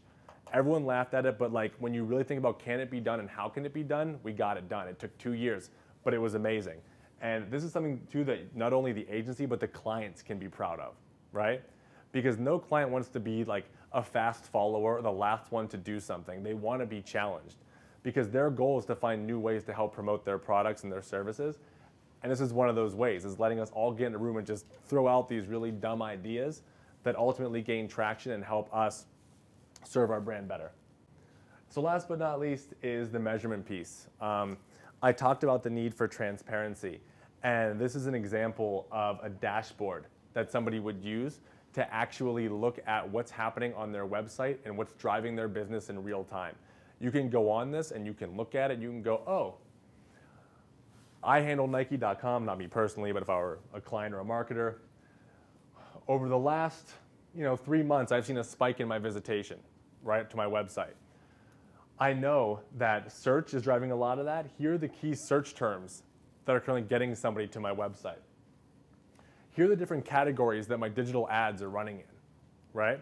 Everyone laughed at it, but like when you really think about can it be done and how can it be done, we got it done. It took 2 years, but it was amazing. And this is something too that not only the agency, but the clients can be proud of, right? Because no client wants to be like a fast follower or the last one to do something. They want to be challenged because their goal is to find new ways to help promote their products and their services. And this is one of those ways, is letting us all get in a room and just throw out these really dumb ideas that ultimately gain traction and help us serve our brand better. So last but not least is the measurement piece. I talked about the need for transparency, and this is an example of a dashboard that somebody would use to actually look at what's happening on their website and what's driving their business in real time. You can go on this and you can look at it, you can go, oh, I handle Nike.com, not me personally, but if I were a client or a marketer, over the last 3 months, I've seen a spike in my visitation, right, to my website. I know that search is driving a lot of that. Here are the key search terms that are currently getting somebody to my website. Here are the different categories that my digital ads are running in, right?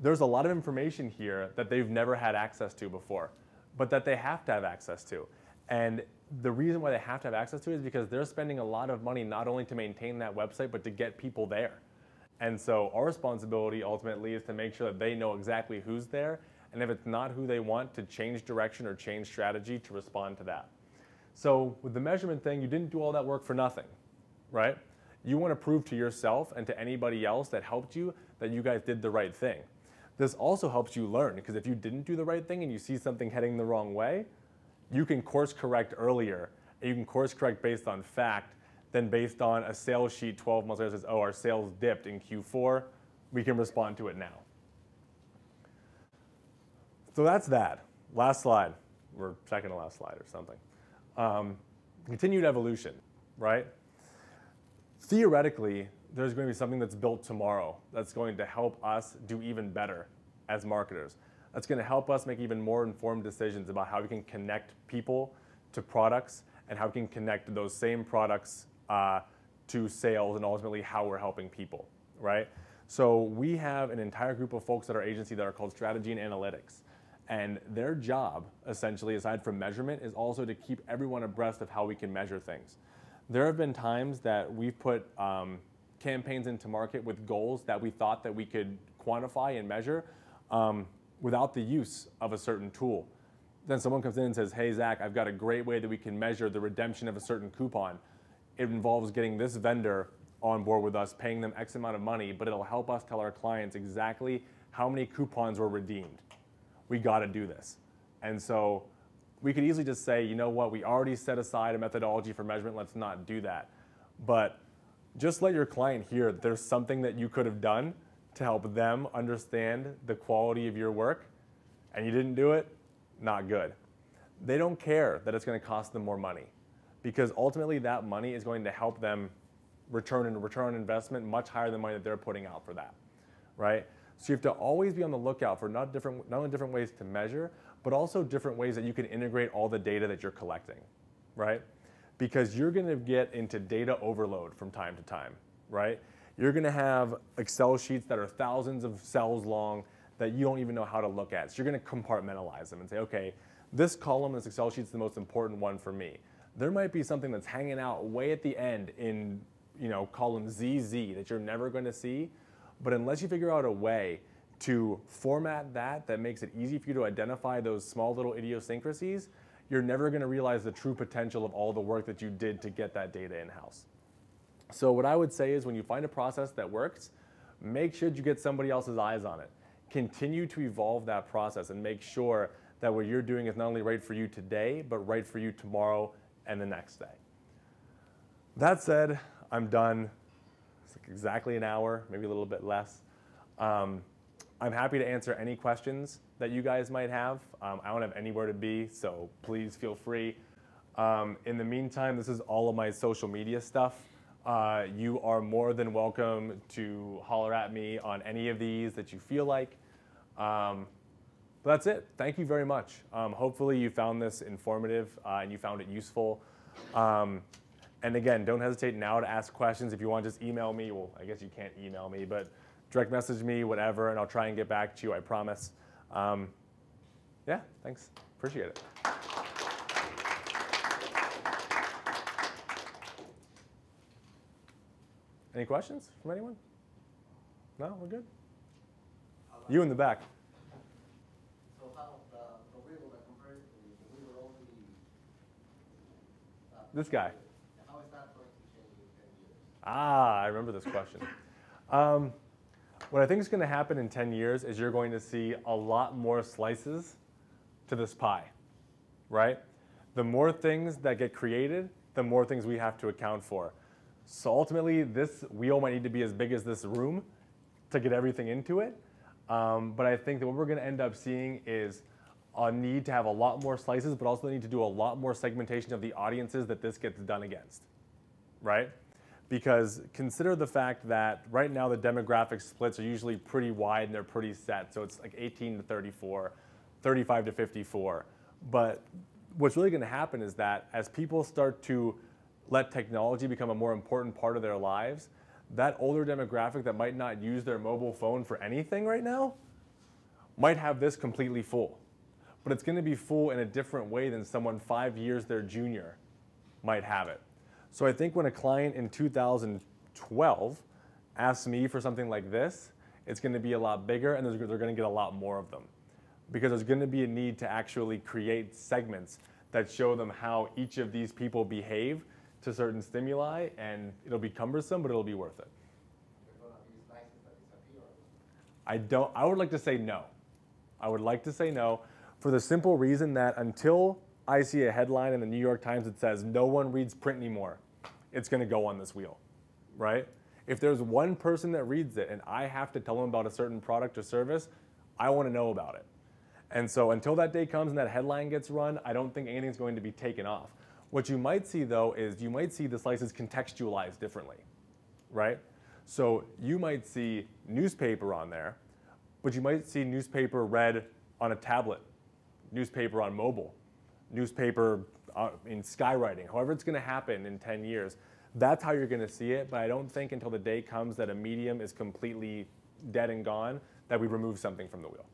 There's a lot of information here that they've never had access to before, but that they have to have access to. And the reason why they have to have access to it is because they're spending a lot of money not only to maintain that website, but to get people there. And so our responsibility ultimately is to make sure that they know exactly who's there, and if it's not who they want, to change direction or change strategy to respond to that. So with the measurement thing, you didn't do all that work for nothing, right? You want to prove to yourself and to anybody else that helped you that you guys did the right thing. This also helps you learn, because if you didn't do the right thing and you see something heading the wrong way, you can course correct earlier, and you can course correct based on fact than based on a sales sheet 12 months later that says, oh, our sales dipped in Q4, we can respond to it now. So that's that. Last slide, or second to last slide or something. Continued evolution, right? Theoretically, there's going to be something that's built tomorrow that's going to help us do even better as marketers. That's going to help us make even more informed decisions about how we can connect people to products and how we can connect those same products to sales and ultimately how we're helping people, right? So we have an entire group of folks at our agency that are called Strategy and Analytics. And their job, essentially, aside from measurement, is also to keep everyone abreast of how we can measure things. There have been times that we've put campaigns into market with goals that we thought that we could quantify and measure without the use of a certain tool. Then someone comes in and says, hey, Zach, I've got a great way that we can measure the redemption of a certain coupon. It involves getting this vendor on board with us, paying them X amount of money, but it'll help us tell our clients exactly how many coupons were redeemed. We got to do this. And so we could easily just say, you know what, we already set aside a methodology for measurement, let's not do that. But just let your client hear that there's something that you could have done to help them understand the quality of your work, and you didn't do it, not good. They don't care that it's going to cost them more money, because ultimately that money is going to help them return on investment much higher than money that they're putting out for that, right? So you have to always be on the lookout for not only different ways to measure, but also different ways that you can integrate all the data that you're collecting, right? Because you're going to get into data overload from time to time, right? You're going to have Excel sheets that are thousands of cells long that you don't even know how to look at. So you're going to compartmentalize them and say, okay, this column in this Excel sheet is the most important one for me. There might be something that's hanging out way at the end in, column ZZ that you're never going to see. But unless you figure out a way to format that makes it easy for you to identify those small little idiosyncrasies, you're never going to realize the true potential of all the work that you did to get that data in-house. So what I would say is when you find a process that works, make sure you get somebody else's eyes on it. Continue to evolve that process and make sure that what you're doing is not only right for you today, but right for you tomorrow and the next day. That said, I'm done. It's like exactly an hour, maybe a little bit less. I'm happy to answer any questions that you guys might have. I don't have anywhere to be, so please feel free. In the meantime, this is all of my social media stuff. You are more than welcome to holler at me on any of these that you feel like. But that's it. Thank you very much. Hopefully you found this informative and you found it useful. And again, don't hesitate now to ask questions. If you want, just email me. Well, I guess you can't email me, but direct message me, whatever, and I'll try and get back to you, I promise. Yeah, thanks. Appreciate it. Any questions from anyone? No, we're good? You in the back. So how the wheel that compares the wheel only This guy. how is that going to change in 10 years? Ah, I remember this question. What I think is going to happen in 10 years is you're going to see a lot more slices to this pie, right? The more things that get created, the more things we have to account for. So ultimately, this wheel might need to be as big as this room to get everything into it. But I think that what we're going to end up seeing is a need to have a lot more slices, but also the need to do a lot more segmentation of the audiences that this gets done against, right? Because consider the fact that right now the demographic splits are usually pretty wide and they're pretty set. So it's like 18 to 34, 35 to 54. But what's really going to happen is that as people start to let technology become a more important part of their lives, that older demographic that might not use their mobile phone for anything right now might have this completely full. But it's going to be full in a different way than someone 5 years their junior might have it. So I think when a client in 2012 asks me for something like this, it's going to be a lot bigger and they're going to get a lot more of them. Because there's going to be a need to actually create segments that show them how each of these people behave to certain stimuli, and it'll be cumbersome, but it'll be worth it. I would like to say no. I would like to say no for the simple reason that until I see a headline in the New York Times that says no one reads print anymore, it's going to go on this wheel, right? If there's one person that reads it and I have to tell them about a certain product or service, I want to know about it. And so until that day comes and that headline gets run, I don't think anything's going to be taken off. What you might see, though, is you might see the slices contextualized differently, right? So you might see newspaper on there, but you might see newspaper read on a tablet, newspaper on mobile, newspaper in skywriting, however it's going to happen in 10 years. That's how you're going to see it, but I don't think until the day comes that a medium is completely dead and gone that we remove something from the wheel.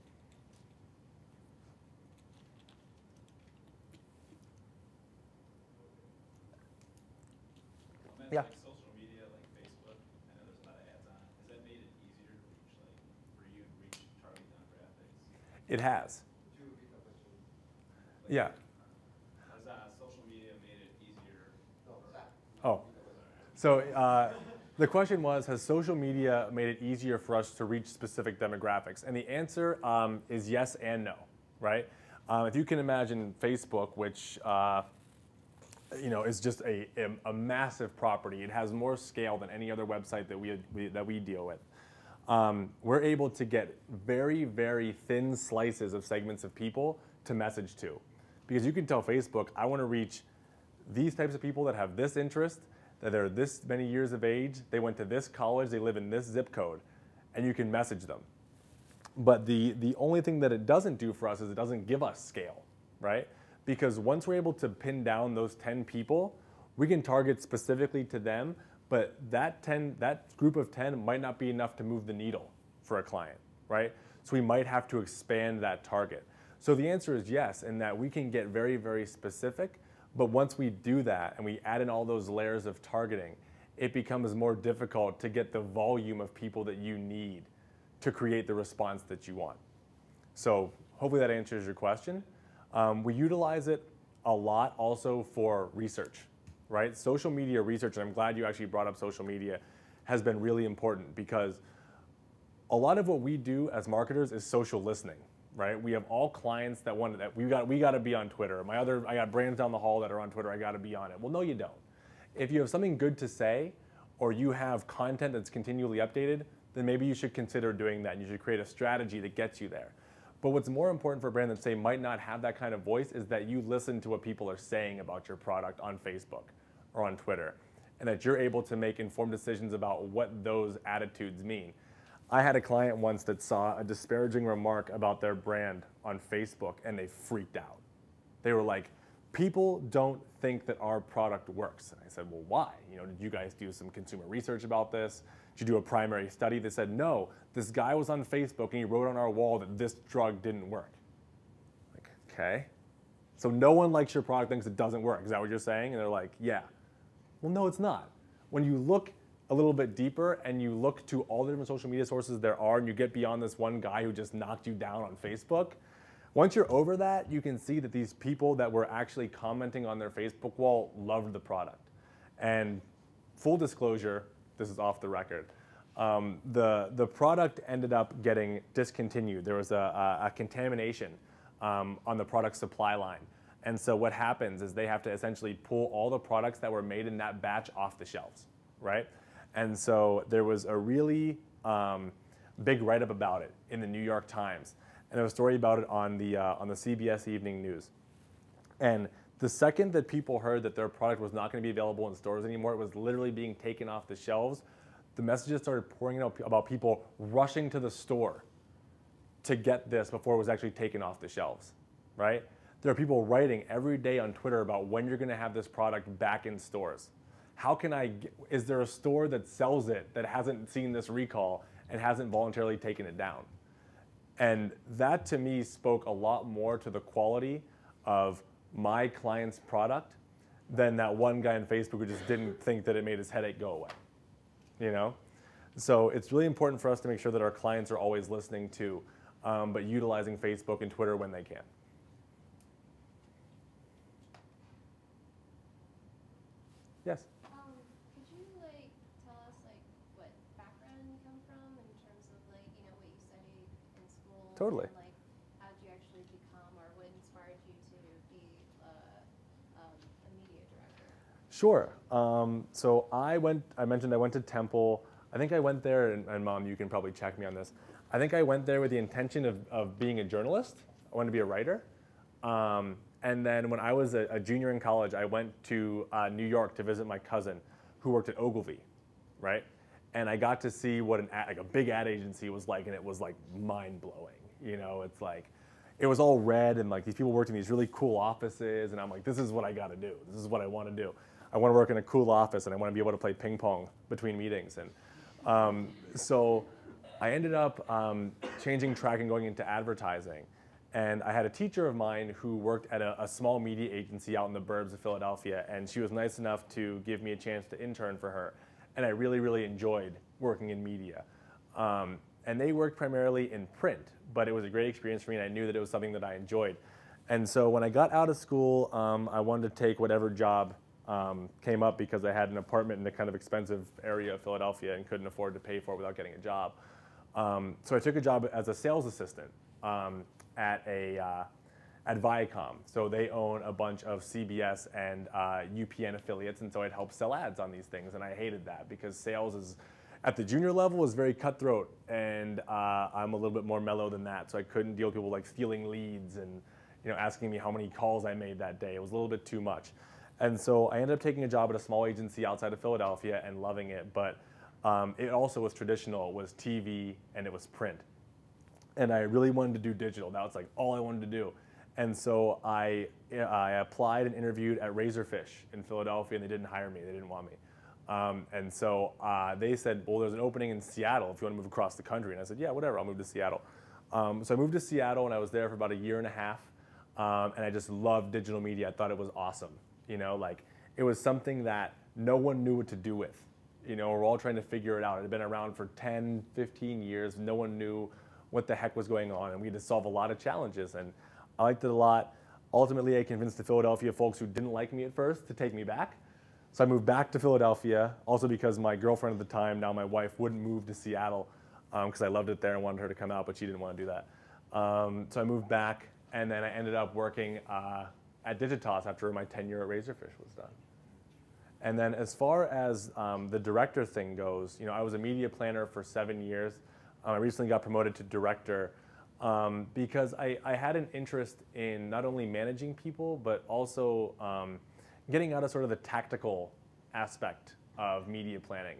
Yeah. Like social media, like Facebook, I know there's a lot of ads on. Has that made it easier to reach, like, for you to reach target demographics? It has. Could you repeat the question? Yeah. Has social media made it easier? No, Zach. Oh. So the question was, has social media made it easier for us to reach specific demographics? And the answer is yes and no, right? If you can imagine Facebook, which is just a massive property. It has more scale than any other website that we deal with. We're able to get very, very thin slices of segments of people to message to. Because you can tell Facebook, I want to reach these types of people that have this interest, that they're this many years of age, they went to this college, they live in this zip code, and you can message them. But the only thing that it doesn't do for us is it doesn't give us scale, right? Because once we're able to pin down those 10 people, we can target specifically to them, but that group of 10 might not be enough to move the needle for a client, right? So we might have to expand that target. So the answer is yes, in that we can get very, very specific, but once we do that and we add in all those layers of targeting, it becomes more difficult to get the volume of people that you need to create the response that you want. So hopefully that answers your question. We utilize it a lot also for research, right? Social media research, and I'm glad you actually brought up social media, has been really important because a lot of what we do as marketers is social listening, right? We have all clients that want that we got to be on Twitter. I got brands down the hall that are on Twitter. I got to be on it. Well, no, you don't. If you have something good to say, or you have content that's continually updated, then maybe you should consider doing that. And you should create a strategy that gets you there. But what's more important for a brand that say might not have that kind of voice is that you listen to what people are saying about your product on Facebook or on Twitter, and that you're able to make informed decisions about what those attitudes mean. I had a client once that saw a disparaging remark about their brand on Facebook and they freaked out. They were like, people don't think that our product works. And I said, well, why? Did you guys do some consumer research about this? Did you do a primary study? They said, no, this guy was on Facebook and he wrote on our wall that this drug didn't work. Like, okay. So no one likes your product, thinks it doesn't work. Is that what you're saying? And they're like, yeah. Well, no, it's not. When you look a little bit deeper and you look to all the different social media sources there are and you get beyond this one guy who just knocked you down on Facebook, once you're over that, you can see that these people that were actually commenting on their Facebook wall loved the product. And full disclosure, this is off the record, the product ended up getting discontinued. There was a contamination on the product supply line. And so what happens is they have to essentially pull all the products that were made in that batch off the shelves, right? And so there was a really big write-up about it in the New York Times. And there was a story about it on the CBS Evening News. And the second that people heard that their product was not going to be available in stores anymore, it was literally being taken off the shelves, the messages started pouring out about people rushing to the store to get this before it was actually taken off the shelves, right? There are people writing every day on Twitter about when you're going to have this product back in stores. How can is there a store that sells it that hasn't seen this recall and hasn't voluntarily taken it down? And that to me spoke a lot more to the quality of my client's product than that one guy on Facebook who just didn't think that it made his headache go away, So it's really important for us to make sure that our clients are always listening to, but utilizing Facebook and Twitter when they can. Yes? Could you tell us what background you come from in terms of what you studied in school? Totally. And how did you actually become, or what inspired you to be a media director? Sure. So I mentioned I went to Temple. I think I went there, and Mom, you can probably check me on this. I think I went there with the intention of being a journalist. I wanted to be a writer. And then when I was a junior in college, I went to New York to visit my cousin who worked at Ogilvy, right? And I got to see what a big ad agency was like, and it was mind-blowing. It's it was all red, and these people worked in these really cool offices, and I'm like, this is what I got to do. This is what I want to do. I want to work in a cool office, and I want to be able to play ping pong between meetings. And so I ended up changing track and going into advertising. And I had a teacher of mine who worked at a small media agency out in the burbs of Philadelphia, and she was nice enough to give me a chance to intern for her. And I really, really enjoyed working in media. And they worked primarily in print, but it was a great experience for me, and I knew that it was something that I enjoyed. And so when I got out of school, I wanted to take whatever job came up because I had an apartment in a kind of expensive area of Philadelphia and couldn't afford to pay for it without getting a job. So I took a job as a sales assistant at at Viacom. So they own a bunch of CBS and UPN affiliates, and so I'd help sell ads on these things, and I hated that because sales is, at the junior level, is very cutthroat, and I'm a little bit more mellow than that, so I couldn't deal with people like stealing leads and asking me how many calls I made that day. It was a little bit too much. And so I ended up taking a job at a small agency outside of Philadelphia and loving it, but it also was traditional. It was TV and it was print. And I really wanted to do digital. That was like all I wanted to do. And so I applied and interviewed at Razorfish in Philadelphia, and they didn't hire me. They didn't want me. And so they said, well, there's an opening in Seattle if you want to move across the country. And I said, yeah, whatever, I'll move to Seattle. So I moved to Seattle, and I was there for about a year and a half. And I just loved digital media. I thought it was awesome. Like it was something that no one knew what to do with. We're all trying to figure it out. It had been around for 10, 15 years. No one knew what the heck was going on, and we had to solve a lot of challenges. And I liked it a lot. Ultimately, I convinced the Philadelphia folks who didn't like me at first to take me back. So I moved back to Philadelphia, also because my girlfriend at the time, now my wife, wouldn't move to Seattle because I loved it there and wanted her to come out, but she didn't want to do that. So I moved back, and then I ended up working at Digitas after my tenure at Razorfish was done. And then as far as the director thing goes, I was a media planner for 7 years. I recently got promoted to director because I had an interest in not only managing people, but also getting out of sort of the tactical aspect of media planning.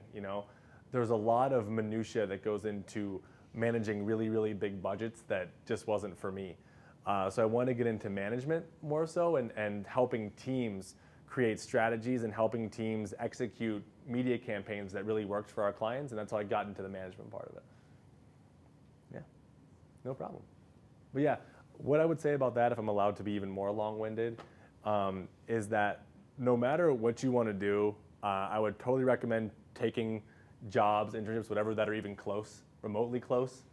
There's a lot of minutia that goes into managing really, really big budgets that just wasn't for me. So I wanted to get into management more so and helping teams create strategies and helping teams execute media campaigns that really worked for our clients, and that's how I got into the management part of it. Yeah, no problem. But yeah, what I would say about that, if I'm allowed to be even more long-winded, is that no matter what you want to do, I would totally recommend taking jobs, internships, whatever that are even close, remotely close.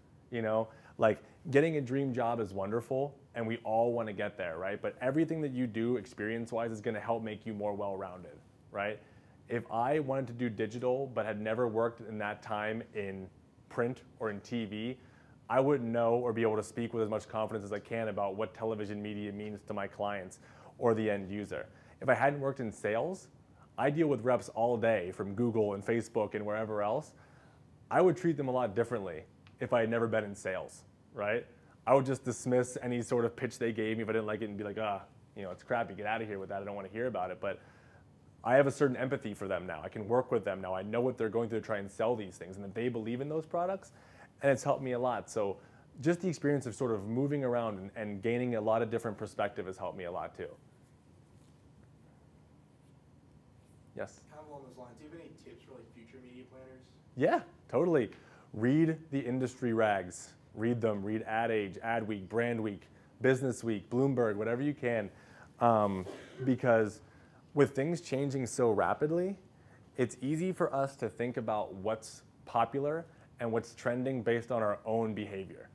Like getting a dream job is wonderful, and we all want to get there, right? But everything that you do experience-wise is going to help make you more well-rounded, right? If I wanted to do digital but had never worked in that time in print or in TV, I wouldn't know or be able to speak with as much confidence as I can about what television media means to my clients or the end user. If I hadn't worked in sales, I deal with reps all day from Google and Facebook and wherever else. I would treat them a lot differently if I had never been in sales, right? I would just dismiss any sort of pitch they gave me if I didn't like it and be like, it's crappy, get out of here with that, I don't want to hear about it. But I have a certain empathy for them now. I can work with them now. I know what they're going through to try and sell these things, and that they believe in those products, and it's helped me a lot. So just the experience of sort of moving around and gaining a lot of different perspective has helped me a lot too. Yes? Kind of along those lines, do you have any tips for like future media planners? Yeah, totally. Read the industry rags. Read them. Read Ad Age, Ad Week, Brand Week, Business Week, Bloomberg, whatever you can. Because with things changing so rapidly, it's easy for us to think about what's popular and what's trending based on our own behavior,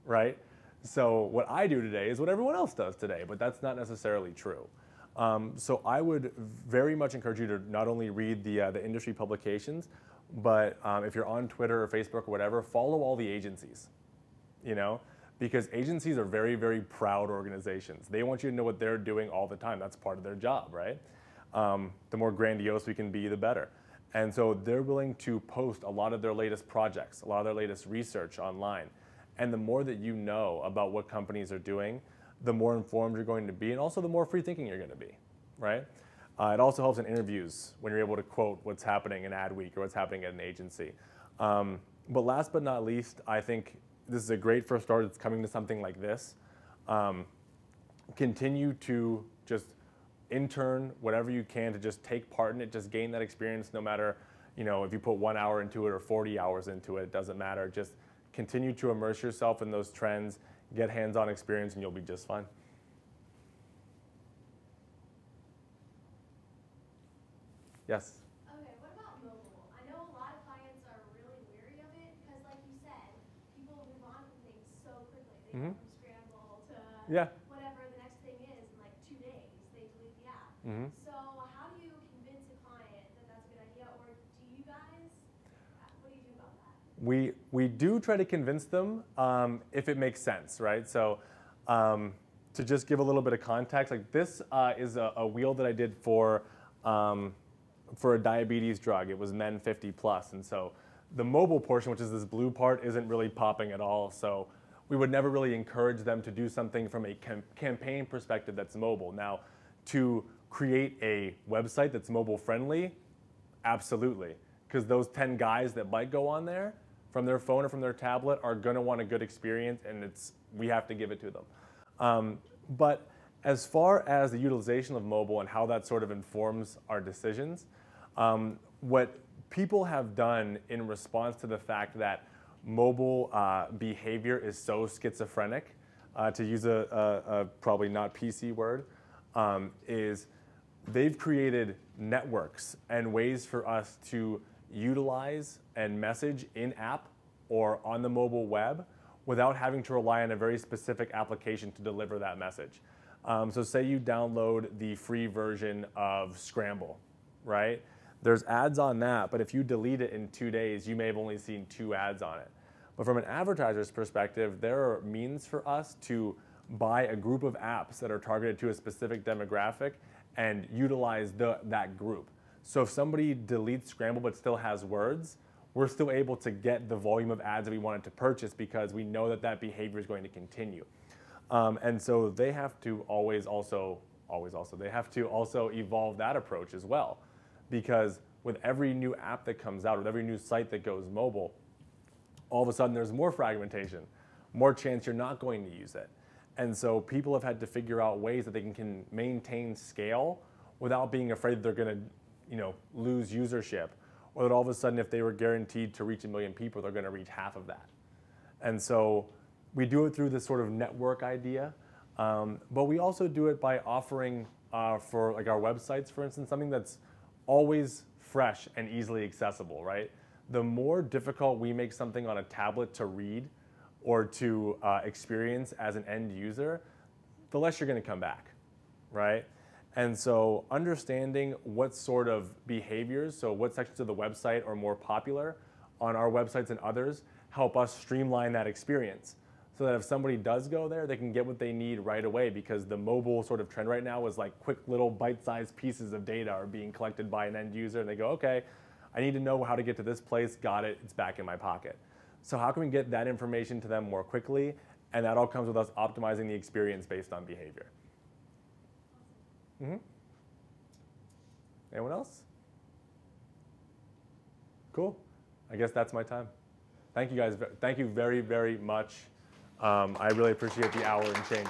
right? So what I do today is what everyone else does today, but that's not necessarily true. So I would very much encourage you to not only read the industry publications, but if you're on Twitter or Facebook or whatever, follow all the agencies, because agencies are very, very proud organizations. They want you to know what they're doing all the time. That's part of their job, right? The more grandiose we can be, the better. And so they're willing to post a lot of their latest projects, a lot of their latest research online. And the more that you know about what companies are doing, the more informed you're going to be, and also the more free thinking you're going to be, right? It also helps in interviews when you're able to quote what's happening in Ad Week or what's happening at an agency. But last but not least, I think this is a great first start. It's coming to something like this. Continue to just intern whatever you can to just take part in it, just gain that experience no matter, if you put 1 hour into it or 40 hours into it, it doesn't matter. Just continue to immerse yourself in those trends, get hands-on experience, and you'll be just fine. Yes? Okay, what about mobile? I know a lot of clients are really weary of it because, like you said, people move on from things so quickly. They go from scramble to whatever the next thing is in like 2 days. They delete the app. So how do you convince a client that that's a good idea, or do you guys? What do you do about that? We do try to convince them if it makes sense, right? So to just give a little bit of context, like this is a wheel that I did for a diabetes drug. It was men 50 plus, and so the mobile portion, which is this blue part, isn't really popping at all. So we would never really encourage them to do something from a campaign perspective that's mobile. Now, to create a website that's mobile friendly, absolutely, because those 10 guys that might go on there from their phone or from their tablet are going to want a good experience, and we have to give it to them. But as far as the utilization of mobile and how that sort of informs our decisions, what people have done in response to the fact that mobile behavior is so schizophrenic, to use a probably not PC word, is they've created networks and ways for us to utilize and message in-app or on the mobile web without having to rely on a very specific application to deliver that message. So say you download the free version of Scramble, right? There's ads on that, but if you delete it in 2 days, you may have only seen 2 ads on it. But from an advertiser's perspective, there are means for us to buy a group of apps that are targeted to a specific demographic and utilize that group. So if somebody deletes Scramble but still has words, we're still able to get the volume of ads that we wanted to purchase because we know that that behavior is going to continue. And so they have to they have to also evolve that approach as well. Because with every new app that comes out, with every new site that goes mobile, all of a sudden there's more fragmentation, more chance you're not going to use it. And so people have had to figure out ways that they can maintain scale without being afraid that they're going to lose usership, or that all of a sudden if they were guaranteed to reach 1 million people, they're going to reach half of that. And so we do it through this sort of network idea, but we also do it by offering for like our websites, for instance, something that's always fresh and easily accessible, right? The more difficult we make something on a tablet to read or to experience as an end user, the less you're going to come back, right? And so understanding what sort of behaviors, so what sections of the website are more popular on our websites and others, help us streamline that experience. So that if somebody does go there, they can get what they need right away, because the mobile sort of trend right now is like quick little bite-sized pieces of data are being collected by an end user, and they go, okay, I need to know how to get to this place, got it, it's back in my pocket. So how can we get that information to them more quickly? And that all comes with us optimizing the experience based on behavior. Anyone else? Cool. I guess that's my time. Thank you guys. Thank you very, very much. I really appreciate the hour and change.